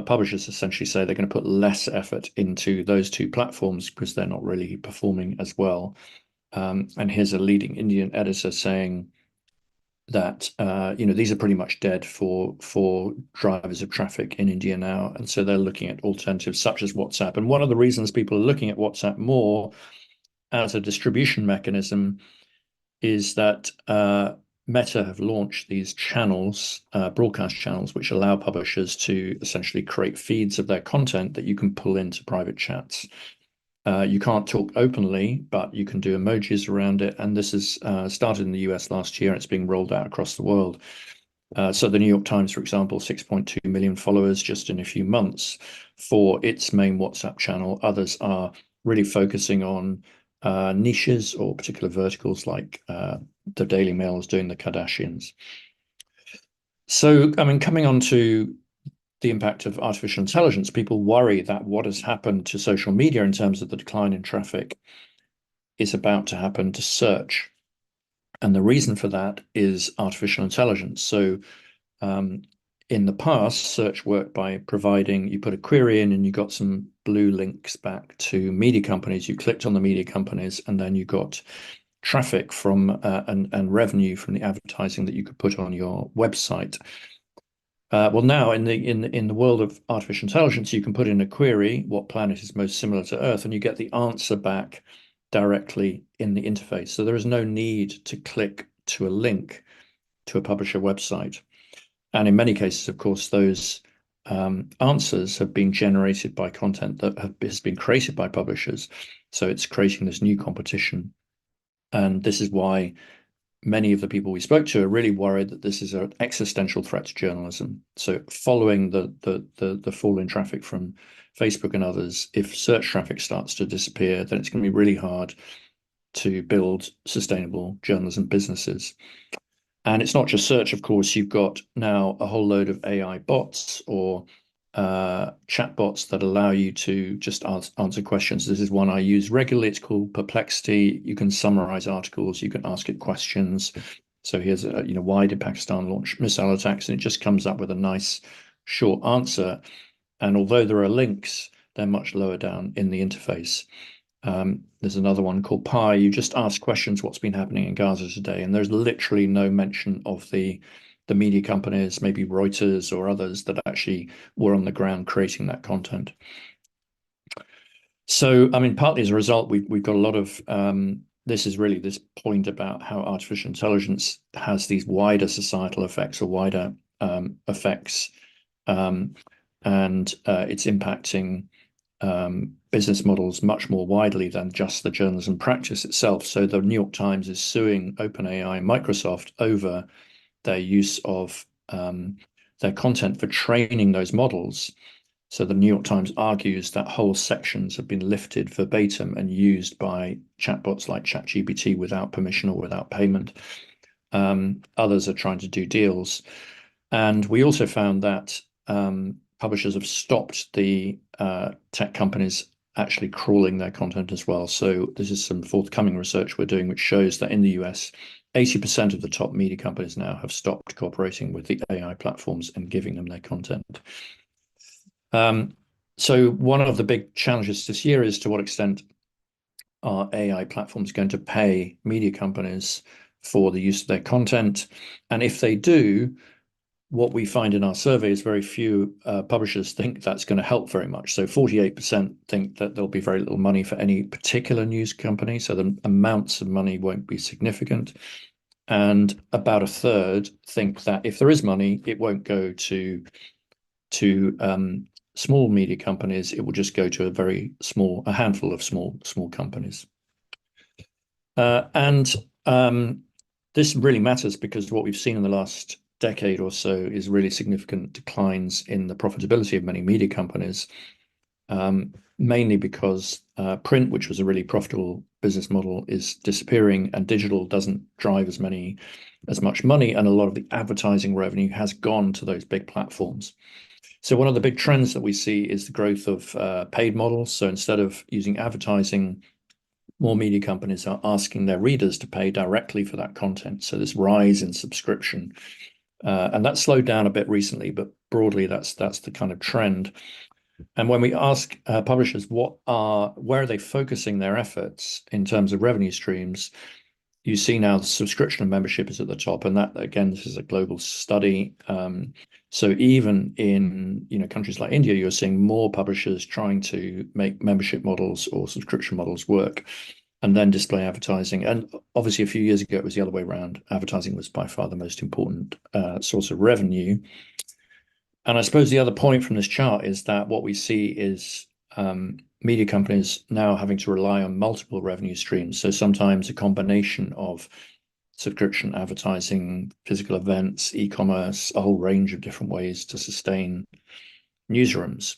publishers essentially say they're going to put less effort into those two platforms because they're not really performing as well. And here's a leading Indian editor saying that these are pretty much dead for drivers of traffic in India now, and so they're looking at alternatives such as WhatsApp. And one of the reasons people are looking at WhatsApp more as a distribution mechanism is that Meta have launched these channels, broadcast channels, which allow publishers to essentially create feeds of their content that you can pull into private chats. You can't talk openly, but you can do emojis around it. And this is started in the US last year, and it's being rolled out across the world. So the New York Times, for example, 6.2 million followers just in a few months for its main WhatsApp channel. Others are really focusing on niches or particular verticals, like the Daily Mail is doing the Kardashians. So, coming on to the impact of artificial intelligence, people worry that what has happened to social media in terms of the decline in traffic is about to happen to search. And the reason for that is artificial intelligence. So in the past, search worked by providing, you put a query in and you got some blue links back to media companies. You clicked on the media companies and then you got traffic from and revenue from the advertising that you could put on your website. Well, now in the world of artificial intelligence, you can put in a query, what planet is most similar to Earth, and you get the answer back directly in the interface. So there is no need to click to a link to a publisher website. And in many cases, of course, those answers have been generated by content that has been created by publishers. So it's creating this new competition. And this is why many of the people we spoke to are really worried that this is an existential threat to journalism. So following the fall in traffic from Facebook and others, if search traffic starts to disappear, then it's going to be really hard to build sustainable journalism businesses. And it's not just search, of course. You've got now a whole load of AI bots or chat bots that allow you to just answer questions. This is one I use regularly. It's called Perplexity. You can summarize articles. You can ask it questions. So here's why did Pakistan launch missile attacks? And it just comes up with a nice short answer. And although there are links, they're much lower down in the interface. There's another one called Pi. You just ask questions, what's been happening in Gaza today? And there's literally no mention of the media companies, maybe Reuters or others, that actually were on the ground creating that content. So, I mean, partly as a result, we've got a lot of this is really this point about how artificial intelligence has these wider societal effects or wider effects, and it's impacting business models much more widely than just the journalism practice itself. So the New York Times is suing OpenAI and Microsoft over their use of their content for training those models. So the New York Times argues that whole sections have been lifted verbatim and used by chatbots like ChatGPT without permission or without payment. Others are trying to do deals. And we also found that publishers have stopped the tech companies actually crawling their content as well. So this is some forthcoming research we're doing, which shows that in the US, 80% of the top media companies now have stopped cooperating with the AI platforms and giving them their content. So one of the big challenges this year is to what extent are AI platforms going to pay media companies for the use of their content? And if they do, what we find in our survey is very few publishers think that's going to help very much. So 48% think that there'll be very little money for any particular news company. So the amounts of money won't be significant. And about a third think that if there is money, it won't go to small media companies. It will just go to a handful of small companies. And this really matters because what we've seen in the last decade or so is really significant declines in the profitability of many media companies, mainly because print, which was a really profitable business model, is disappearing, and digital doesn't drive as much money, and a lot of the advertising revenue has gone to those big platforms. So one of the big trends that we see is the growth of paid models. So instead of using advertising, more media companies are asking their readers to pay directly for that content. So this rise in subscription, and that slowed down a bit recently, but broadly that's the kind of trend. And when we ask publishers where are they focusing their efforts in terms of revenue streams, you see now the subscription and membership is at the top, and that, again, this is a global study. So even in countries like India, you're seeing more publishers trying to make membership models or subscription models work, and then display advertising. And obviously, a few years ago, it was the other way around. Advertising was by far the most important source of revenue. And I suppose the other point from this chart is that what we see is media companies now having to rely on multiple revenue streams. So sometimes a combination of subscription, advertising, physical events, e-commerce, a whole range of different ways to sustain newsrooms.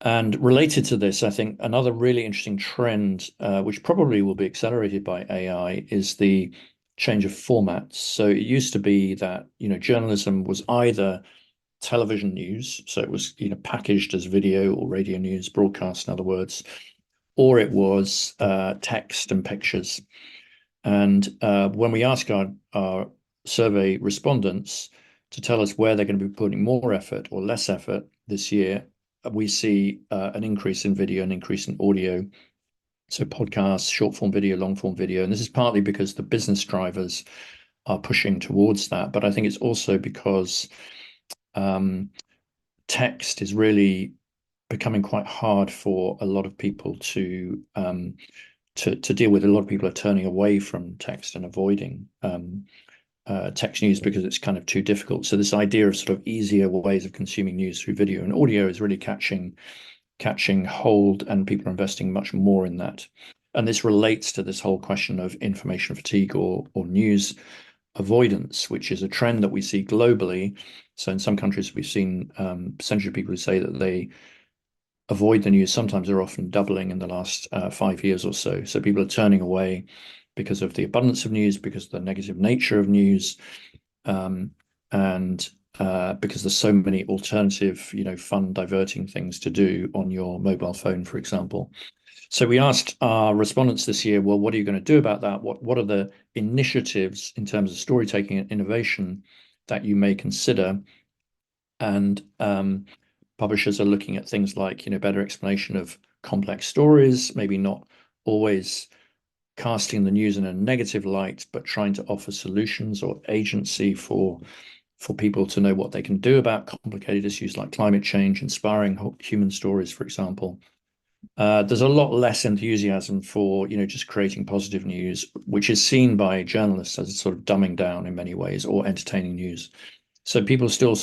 And related to this, I think another really interesting trend, which probably will be accelerated by AI, is the change of formats. So it used to be that journalism was either television news, so it was packaged as video or radio news, broadcast in other words, or it was text and pictures. And when we ask our survey respondents to tell us where they're going to be putting more effort or less effort this year, we see an increase in video, an increase in audio. So podcasts, short form video, long form video. And this is partly because the business drivers are pushing towards that. But I think it's also because text is really becoming quite hard for a lot of people to deal with. A lot of people are turning away from text and avoiding text news because it's kind of too difficult. So this idea of sort of easier ways of consuming news through video and audio is really catching hold, and people are investing much more in that. And this relates to this whole question of information fatigue or news avoidance, which is a trend that we see globally. So in some countries, we've seen percentage of people who say that they avoid the news. Sometimes they're often doubling in the last 5 years or so. So people are turning away because of the abundance of news, because of the negative nature of news. And because there's so many alternative, fun, diverting things to do on your mobile phone, for example. So we asked our respondents this year, well, what are you going to do about that? What are the initiatives in terms of storytelling and innovation that you may consider? And publishers are looking at things like, better explanation of complex stories, maybe not always casting the news in a negative light, but trying to offer solutions or agency for people to know what they can do about complicated issues like climate change, inspiring human stories, for example. There's a lot less enthusiasm for, just creating positive news, which is seen by journalists as sort of dumbing down in many ways, or entertaining news. So people still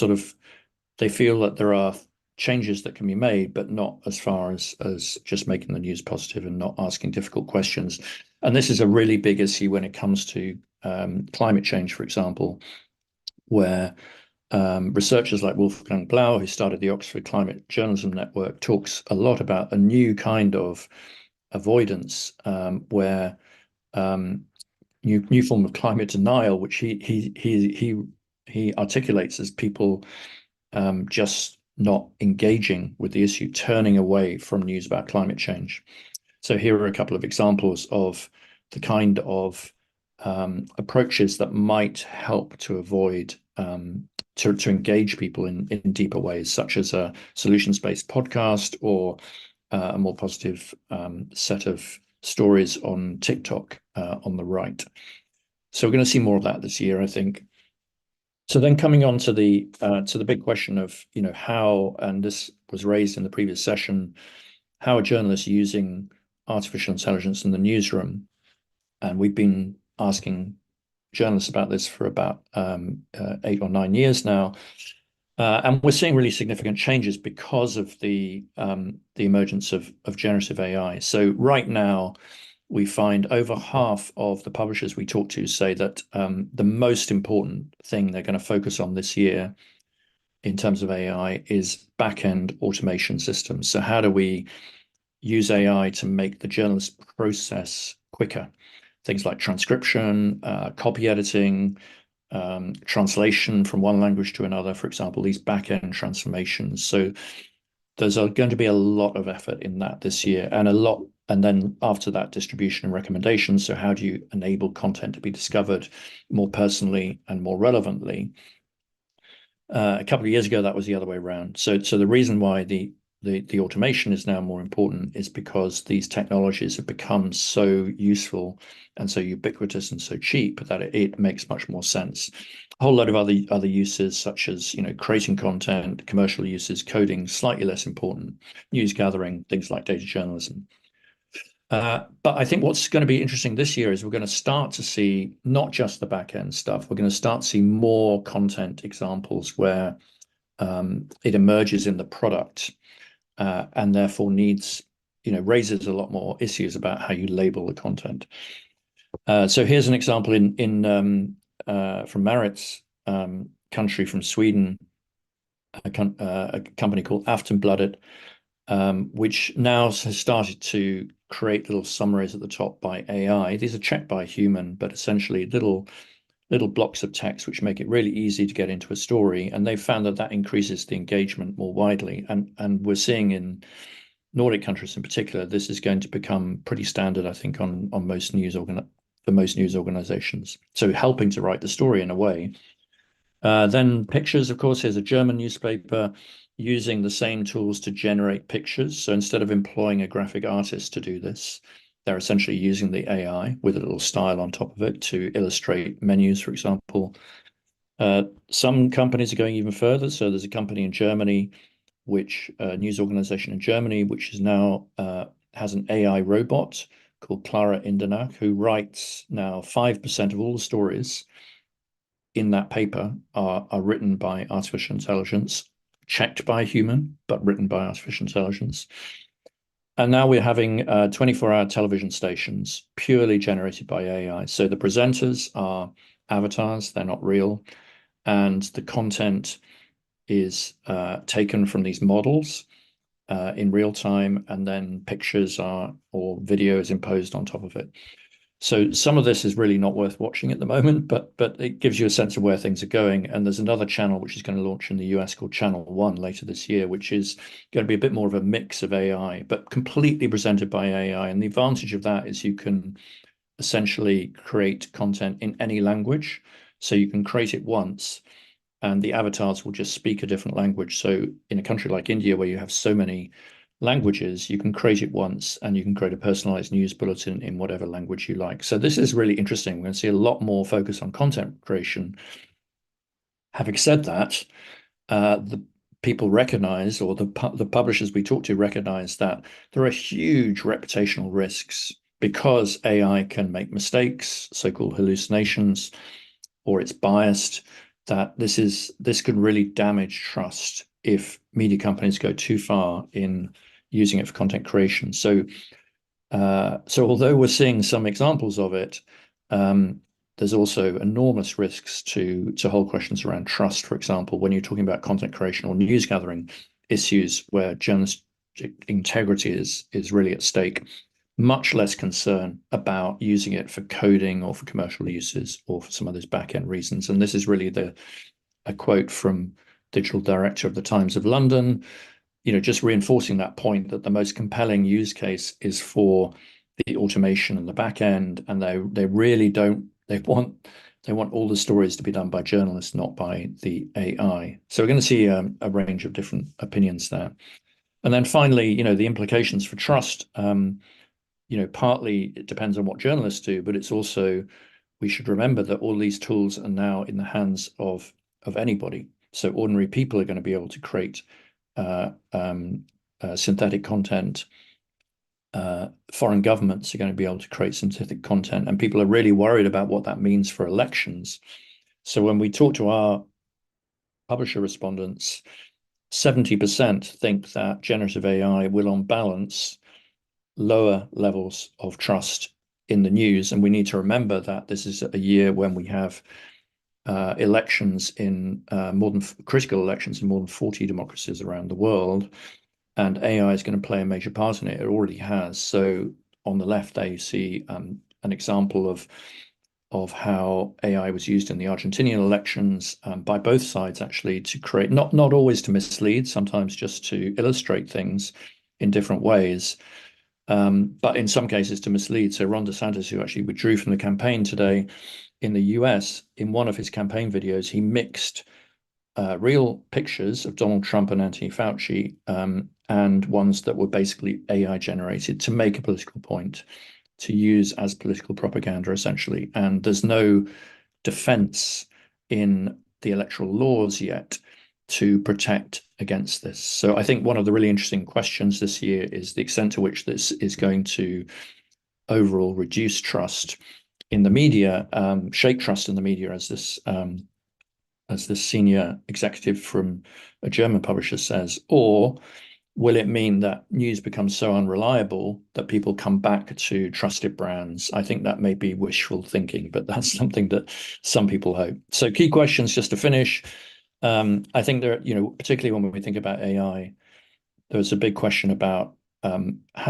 they feel that there are changes that can be made, but not as far as just making the news positive and not asking difficult questions. And this is a really big issue when it comes to climate change, for example, where researchers like Wolfgang Blau, who started the Oxford Climate Journalism Network, talks a lot about a new kind of avoidance, where new form of climate denial, which he articulates as people just not engaging with the issue, turning away from news about climate change. So here are a couple of examples of the kind of approaches that might help to avoid to engage people in deeper ways, such as a solutions-based podcast or a more positive set of stories on TikTok on the right. So we're going to see more of that this year, I think. So then coming on to the big question of, how, and this was raised in the previous session, how are journalists using artificial intelligence in the newsroom? And we've been asking journalists about this for about 8 or 9 years now. And we're seeing really significant changes because of the emergence of generative AI. So right now, we find over half of the publishers we talk to say that the most important thing they're going to focus on this year in terms of AI is back-end automation systems. So how do we use AI to make the journalist process quicker? Things like transcription, copy editing, translation from one language to another, for example, these back-end transformations. So there's going to be a lot of effort in that this year, and then after that, distribution and recommendations. So how do you enable content to be discovered more personally and more relevantly? A couple of years ago, that was the other way around. So the reason why the automation is now more important is because these technologies have become so useful and so ubiquitous and so cheap that it makes much more sense. A whole lot of other uses, such as creating content, commercial uses, coding, slightly less important, news gathering, things like data journalism. But I think what's going to be interesting this year is we're going to start to see not just the back end stuff. We're going to start to see more content examples where it emerges in the product. And therefore raises a lot more issues about how you label the content. So here's an example from Marit's country, from Sweden, a company called Aftonbladet, which now has started to create little summaries at the top by AI. These are checked by a human, but essentially little blocks of text which make it really easy to get into a story, and they've found that increases the engagement more widely. And we're seeing in Nordic countries in particular, this is going to become pretty standard, I think, on most for most news organizations. So helping to write the story in a way. Then pictures, of course. Here's a German newspaper using the same tools to generate pictures. So instead of employing a graphic artist to do this, they're essentially using the AI with a little style on top of it to illustrate menus, for example. Some companies are going even further. So there's a company in Germany, a news organization in Germany, which is now has an AI robot called Clara Indenach, who writes now 5% of all the stories in that paper are written by artificial intelligence, checked by a human, but written by artificial intelligence. And now we're having 24-hour television stations purely generated by AI. So the presenters are avatars, they're not real. And the content is taken from these models in real time, and then pictures or video is imposed on top of it. So some of this is really not worth watching at the moment, but it gives you a sense of where things are going. And there's another channel which is going to launch in the US called Channel 1 later this year, which is going to be a bit more of a mix of AI, but completely presented by AI. And the advantage of that is you can essentially create content in any language. So you can create it once and the avatars will just speak a different language. So in a country like India, where you have so many languages, you can create it once and you can create a personalized news bulletin in whatever language you like. So this is really interesting. We're going to see a lot more focus on content creation. Having said that, the people recognize, or the publishers we talk to recognize, that there are huge reputational risks because AI can make mistakes, so-called hallucinations, or it's biased, that this could really damage trust if media companies go too far in using it for content creation. So although we're seeing some examples of it, there's also enormous risks to whole questions around trust, for example, when you're talking about content creation or news gathering issues where journalistic integrity is really at stake. Much less concern about using it for coding or for commercial uses or for some of those back-end reasons. And this is really a quote from digital director of the Times of London, just reinforcing that point that the most compelling use case is for the automation and the back end, and they really don't. They want all the stories to be done by journalists, not by the AI. So we're going to see a range of different opinions there. And then finally, the implications for trust. Partly it depends on what journalists do, but it's also, we should remember that all these tools are now in the hands of anybody. So ordinary people are going to be able to create synthetic content. Foreign governments are going to be able to create synthetic content, and people are really worried about what that means for elections. So when we talk to our publisher respondents, 70% think that generative AI will, on balance, lower levels of trust in the news. And we need to remember that this is a year when we have elections in critical elections in more than 40 democracies around the world, and AI is going to play a major part in it. It already has. So on the left there you see an example of how AI was used in the Argentinian elections by both sides, actually, to create, not always to mislead, sometimes just to illustrate things in different ways. But in some cases to mislead. So Ron DeSantis, who actually withdrew from the campaign today in the US, in one of his campaign videos, he mixed real pictures of Donald Trump and Anthony Fauci and ones that were basically AI generated to make a political point, to use as political propaganda, essentially. And there's no defense in the electoral laws yet to protect against this. So I think one of the really interesting questions this year is the extent to which this is going to overall reduce trust in the media, shake trust in the media, as this senior executive from a German publisher says, or will it mean that news becomes so unreliable that people come back to trusted brands? I think that may be wishful thinking, but that's something that some people hope. So key questions just to finish. I think there, particularly when we think about AI, there's a big question about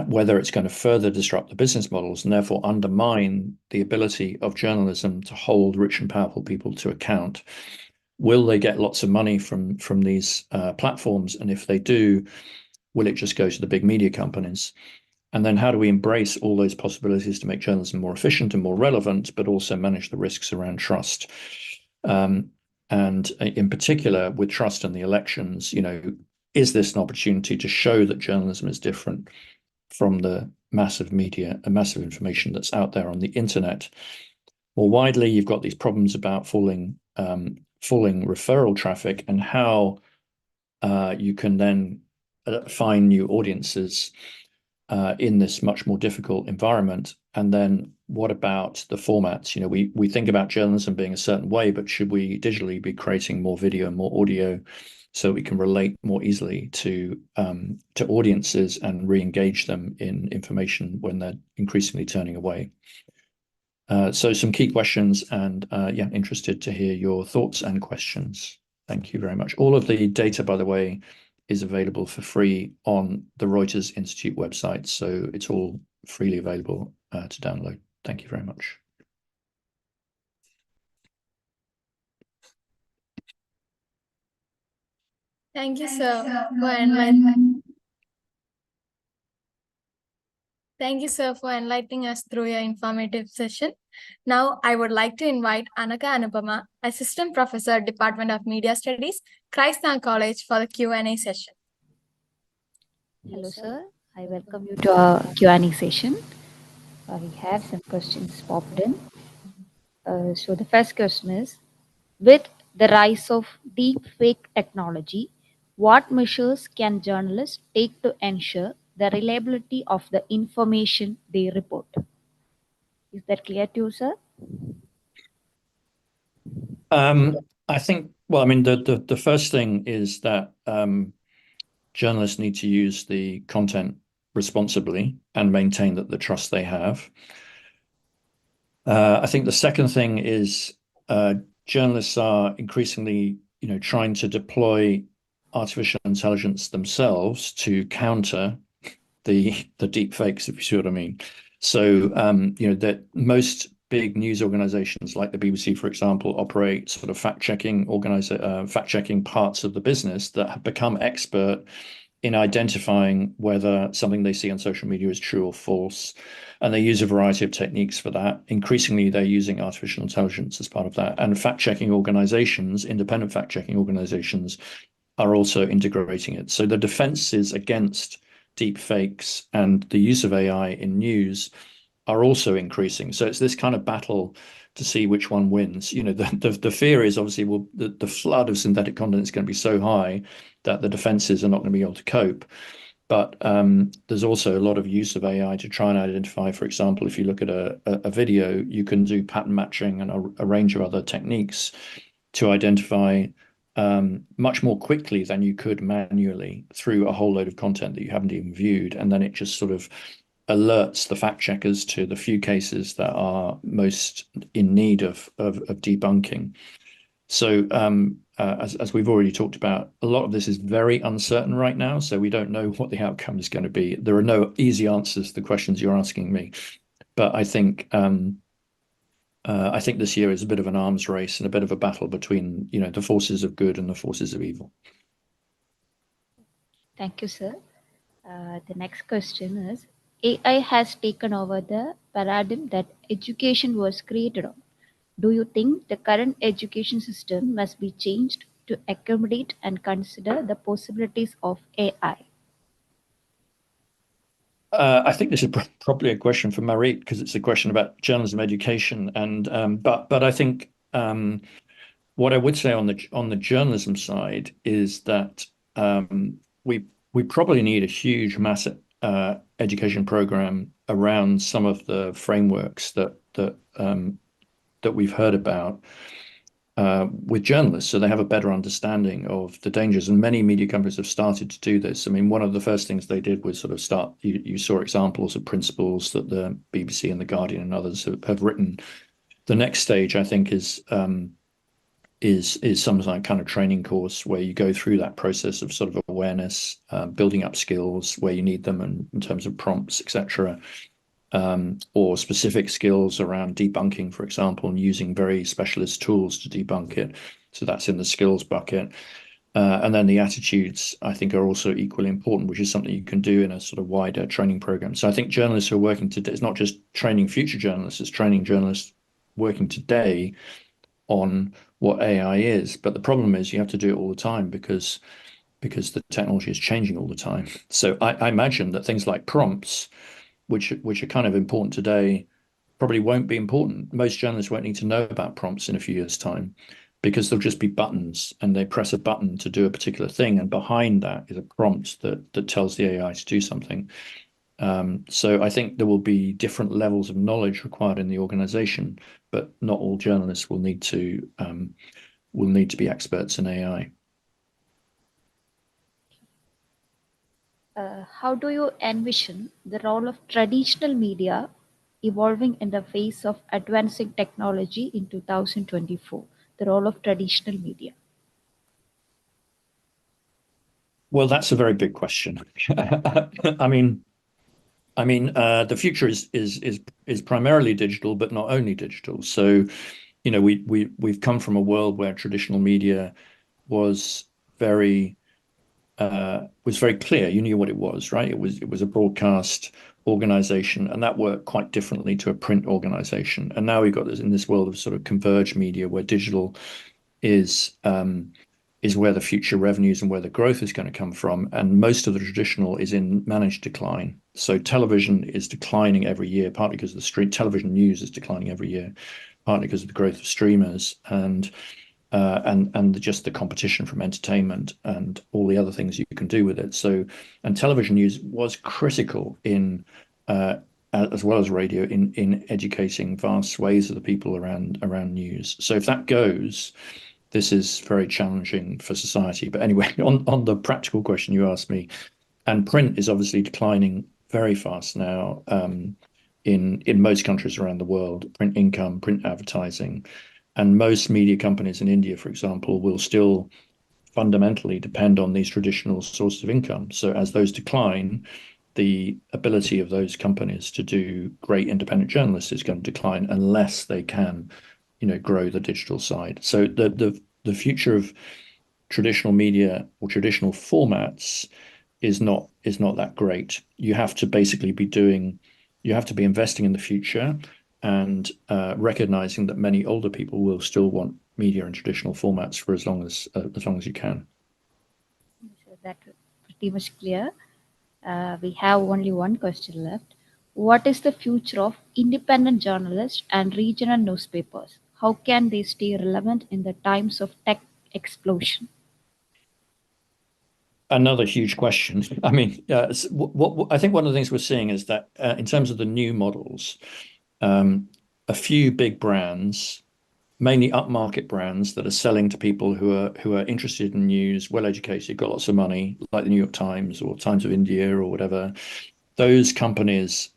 whether it's going to further disrupt the business models and therefore undermine the ability of journalism to hold rich and powerful people to account. Will they get lots of money from these platforms? And if they do, will it just go to the big media companies? And then how do we embrace all those possibilities to make journalism more efficient and more relevant, but also manage the risks around trust? And in particular, with trust in the elections, is this an opportunity to show that journalism is different from the massive media and massive information that's out there on the internet? More widely, you've got these problems about falling referral traffic and how you can then find new audiences in this much more difficult environment. And then what about the formats? We think about journalism being a certain way, but should we digitally be creating more video and more audio so we can relate more easily to audiences and re-engage them in information when they're increasingly turning away? So some key questions, and interested to hear your thoughts and questions. Thank you very much. All of the data, by the way, is available for free on the Reuters Institute website, so it's all freely available to download. Thank you very much. Thank you, sir, for enlightening. Thank you, sir, for enlightening us through your informative session. Now, I would like to invite Anaka Anupama, Assistant Professor, Department of Media Studies, Christ College, for the Q&A session. Hello, sir. I welcome you to our Q&A session. We have some questions popped in. So the first question is, with the rise of deep fake technology, what measures can journalists take to ensure the reliability of the information they report? Is that clear to you, sir? I think, well, I mean, the first thing is that journalists need to use the content responsibly and maintain that the trust they have. I think the second thing is journalists are increasingly, trying to deploy artificial intelligence themselves to counter the deep fakes, if you see what I mean. So, that most big news organizations like the BBC, for example, operate sort of fact-checking parts of the business that have become expert in identifying whether something they see on social media is true or false. And they use a variety of techniques for that. Increasingly, they're using artificial intelligence as part of that. And fact-checking organizations, independent fact-checking organizations, are also integrating it. So the defenses against deep fakes and the use of AI in news are also increasing. So it's this kind of battle to see which one wins. The fear is obviously, well, the flood of synthetic content is going to be so high that the defenses are not going to be able to cope. But there's also a lot of use of AI to try and identify, for example, if you look at a video, you can do pattern matching and a range of other techniques to identify much more quickly than you could manually through a whole load of content that you haven't even viewed. And then it just sort of alerts the fact checkers to the few cases that are most in need of debunking. So as we've already talked about, a lot of this is very uncertain right now. So we don't know what the outcome is going to be. There are no easy answers to the questions you're asking me. But I think this year is a bit of an arms race and a bit of a battle between, the forces of good and the forces of evil. Thank you, sir. The next question is, AI has taken over the paradigm that education was created on. Do you think the current education system must be changed to accommodate and consider the possibilities of AI? I think this is probably a question for Marit, because it's a question about journalism education. And but I think what I would say on the journalism side is that we probably need a huge, massive education program around some of the frameworks that we've heard about with journalists, so they have a better understanding of the dangers. And many media companies have started to do this. I mean, one of the first things they did was sort of start. You saw examples of principles that the BBC and the Guardian and others have written. The next stage, I think, is some kind of training course where you go through that process of sort of awareness, building up skills where you need them, and in terms of prompts, etc. Or specific skills around debunking, for example, and using very specialist tools to debunk it. So that's in the skills bucket. And then the attitudes, I think, are also equally important, which is something you can do in a sort of wider training program. So I think journalists who are working today, it's not just training future journalists, it's training journalists working today on what AI is. But the problem is you have to do it all the time because the technology is changing all the time. So I imagine that things like prompts, which are kind of important today, probably won't be important. Most journalists won't need to know about prompts in a few years' time, because they'll just be buttons, and they press a button to do a particular thing, and behind that is a prompt that tells the AI to do something. So I think there will be different levels of knowledge required in the organization, but not all journalists will need to be experts in AI. How do you envision the role of traditional media evolving in the face of advancing technology in 2024? The role of traditional media. Well, that's a very big question. I mean, I mean, the future is primarily digital, but not only digital. So, you know, we've come from a world where traditional media was very clear. You knew what it was, right? It was a broadcast organization, and that worked quite differently to a print organization. And now we've got this in this world of sort of converged media, where digital is where the future revenues and where the growth is going to come from. And most of the traditional is in managed decline. So television is declining every year, partly because the television news is declining every year, partly because of the growth of streamers and just the competition from entertainment and all the other things you can do with it. So, and television news was critical in as well as radio in educating vast swathes of the people around news. So if that goes, this is very challenging for society. But anyway, on the practical question you asked me, and print is obviously declining very fast now in most countries around the world, print income, print advertising. And most media companies in India, for example, will still fundamentally depend on these traditional sources of income. So as those decline, the ability of those companies to do great independent journalists is going to decline unless they can, you know, grow the digital side. So the future of traditional media or traditional formats is not that great. You have to basically be investing in the future and recognizing that many older people will still want media in traditional formats for as long as you can. So that's pretty much clear. We have only one question left. What is the future of independent journalists and regional newspapers? How can they stay relevant in the times of tech explosion? Another huge question. I mean, what I think one of the things we're seeing is that in terms of the new models, a few big brands, mainly upmarket brands that are selling to people who are interested in news, well educated, got lots of money, like the New York Times or Times of India or whatever. Those companies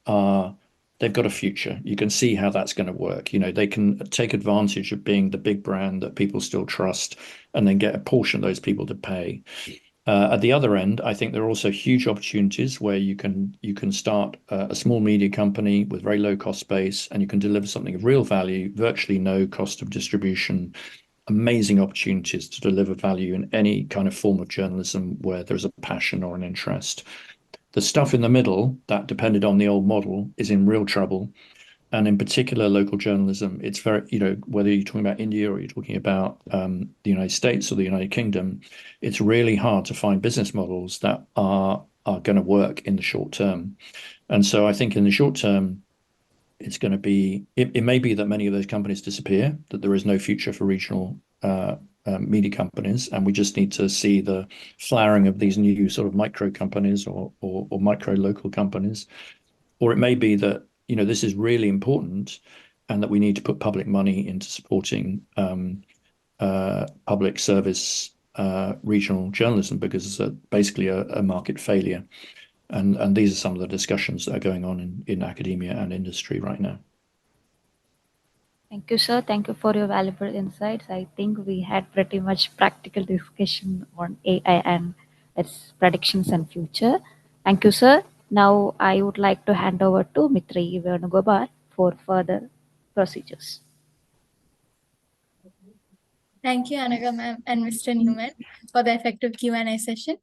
they've got a future. You can see how that's going to work. You know, they can take advantage of being the big brand that people still trust, and then get a portion of those people to pay. At the other end, I think there are also huge opportunities where you can start a small media company with very low cost base, and you can deliver something of real value, virtually no cost of distribution. Amazing opportunities to deliver value in any kind of form of journalism where there's a passion or an interest. The stuff in the middle that depended on the old model is in real trouble. And in particular, local journalism, it's very, you know, whether you're talking about India or you're talking about the United States or the United Kingdom, it's really hard to find business models that are going to work in the short term. And so I think in the short term, it's going to be, it may be that many of those companies disappear, that there is no future for regional media companies, and we just need to see the flowering of these new sort of micro companies or micro local companies. Or it may be that, you know, this is really important and that we need to put public money into supporting public service regional journalism, because it's basically a market failure. And these are some of the discussions that are going on in academia and industry right now. Thank you, sir. Thank you for your valuable insights. I think we had pretty much practical discussion on AI and its predictions and future. Thank you, sir. Now I would like to hand over to Mitri Venugobar for further procedures. Thank you, Anaga ma'am and Mr. Newman, for the effective Q&A session.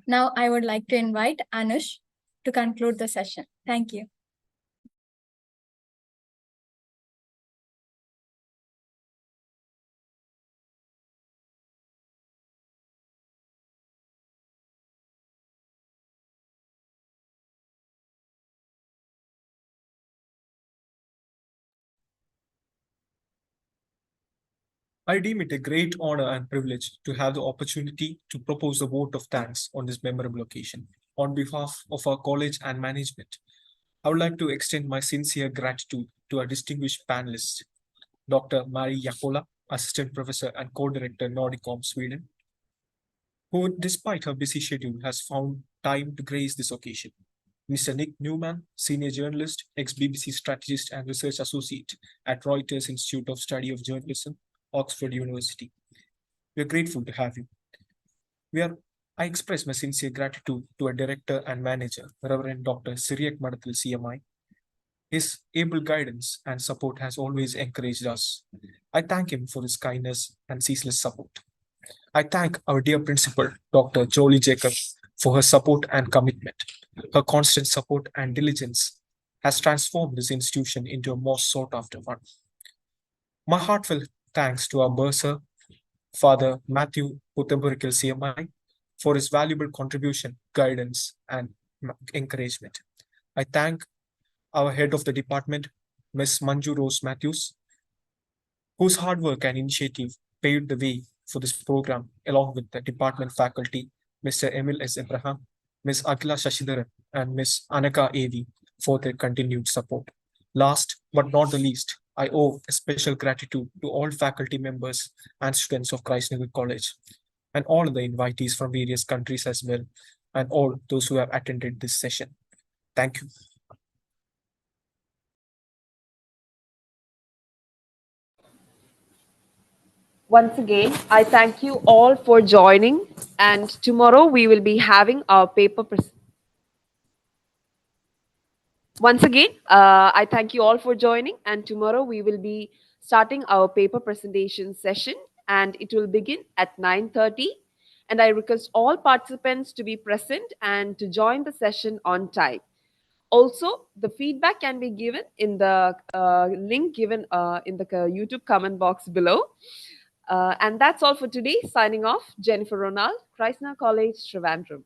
Now I would like to invite Anush to conclude the session. Thank you. I deem it a great honor and privilege to have the opportunity to propose a vote of thanks on this memorable occasion. On behalf of our college and management, I would like to extend my sincere gratitude to our distinguished panelists, Dr. Mari Jakola, Assistant Professor and Co-Director, Nordicom, Sweden, who, despite her busy schedule, has found time to grace this occasion. Mr. Nick Newman, Senior Journalist, ex-BBC Strategist and Research Associate at Reuters Institute of Study of Journalism, Oxford University. We are grateful to have you. We are I express my sincere gratitude to our director and manager, Reverend Dr. Siriak Madathil CMI. His able guidance and support has always encouraged us. I thank him for his kindness and ceaseless support. I thank our dear principal, Dr. Jolie Jacob, for her support and commitment. Her constant support and diligence has transformed this institution into a most sought after one. My heartfelt thanks to our bursar, Father Matthew Putamburikil CMI, for his valuable contribution, guidance, and encouragement. I thank our head of the department, Ms. Manju Rose Matthews, whose hard work and initiative paved the way for this program, along with the department faculty, Mr. Emil S. Abraham, Ms. Akhila Shashidharan, and Ms. Anaka A.V. for their continued support. Last but not the least, I owe a special gratitude to all faculty members and students of Christ Nagar College, and all the invitees from various countries as well, and all those who have attended this session. Thank you. Once again, I thank you all for joining, and tomorrow we will be having our paper. Once again, I thank you all for joining, and tomorrow we will be starting our paper presentation session, and it will begin at 9:30. And I request all participants to be present and to join the session on time. Also, the feedback can be given in the link given in the YouTube comment box below. And that's all for today. Signing off, Jennifer Ronald, Christ Nagar College, Trivandrum.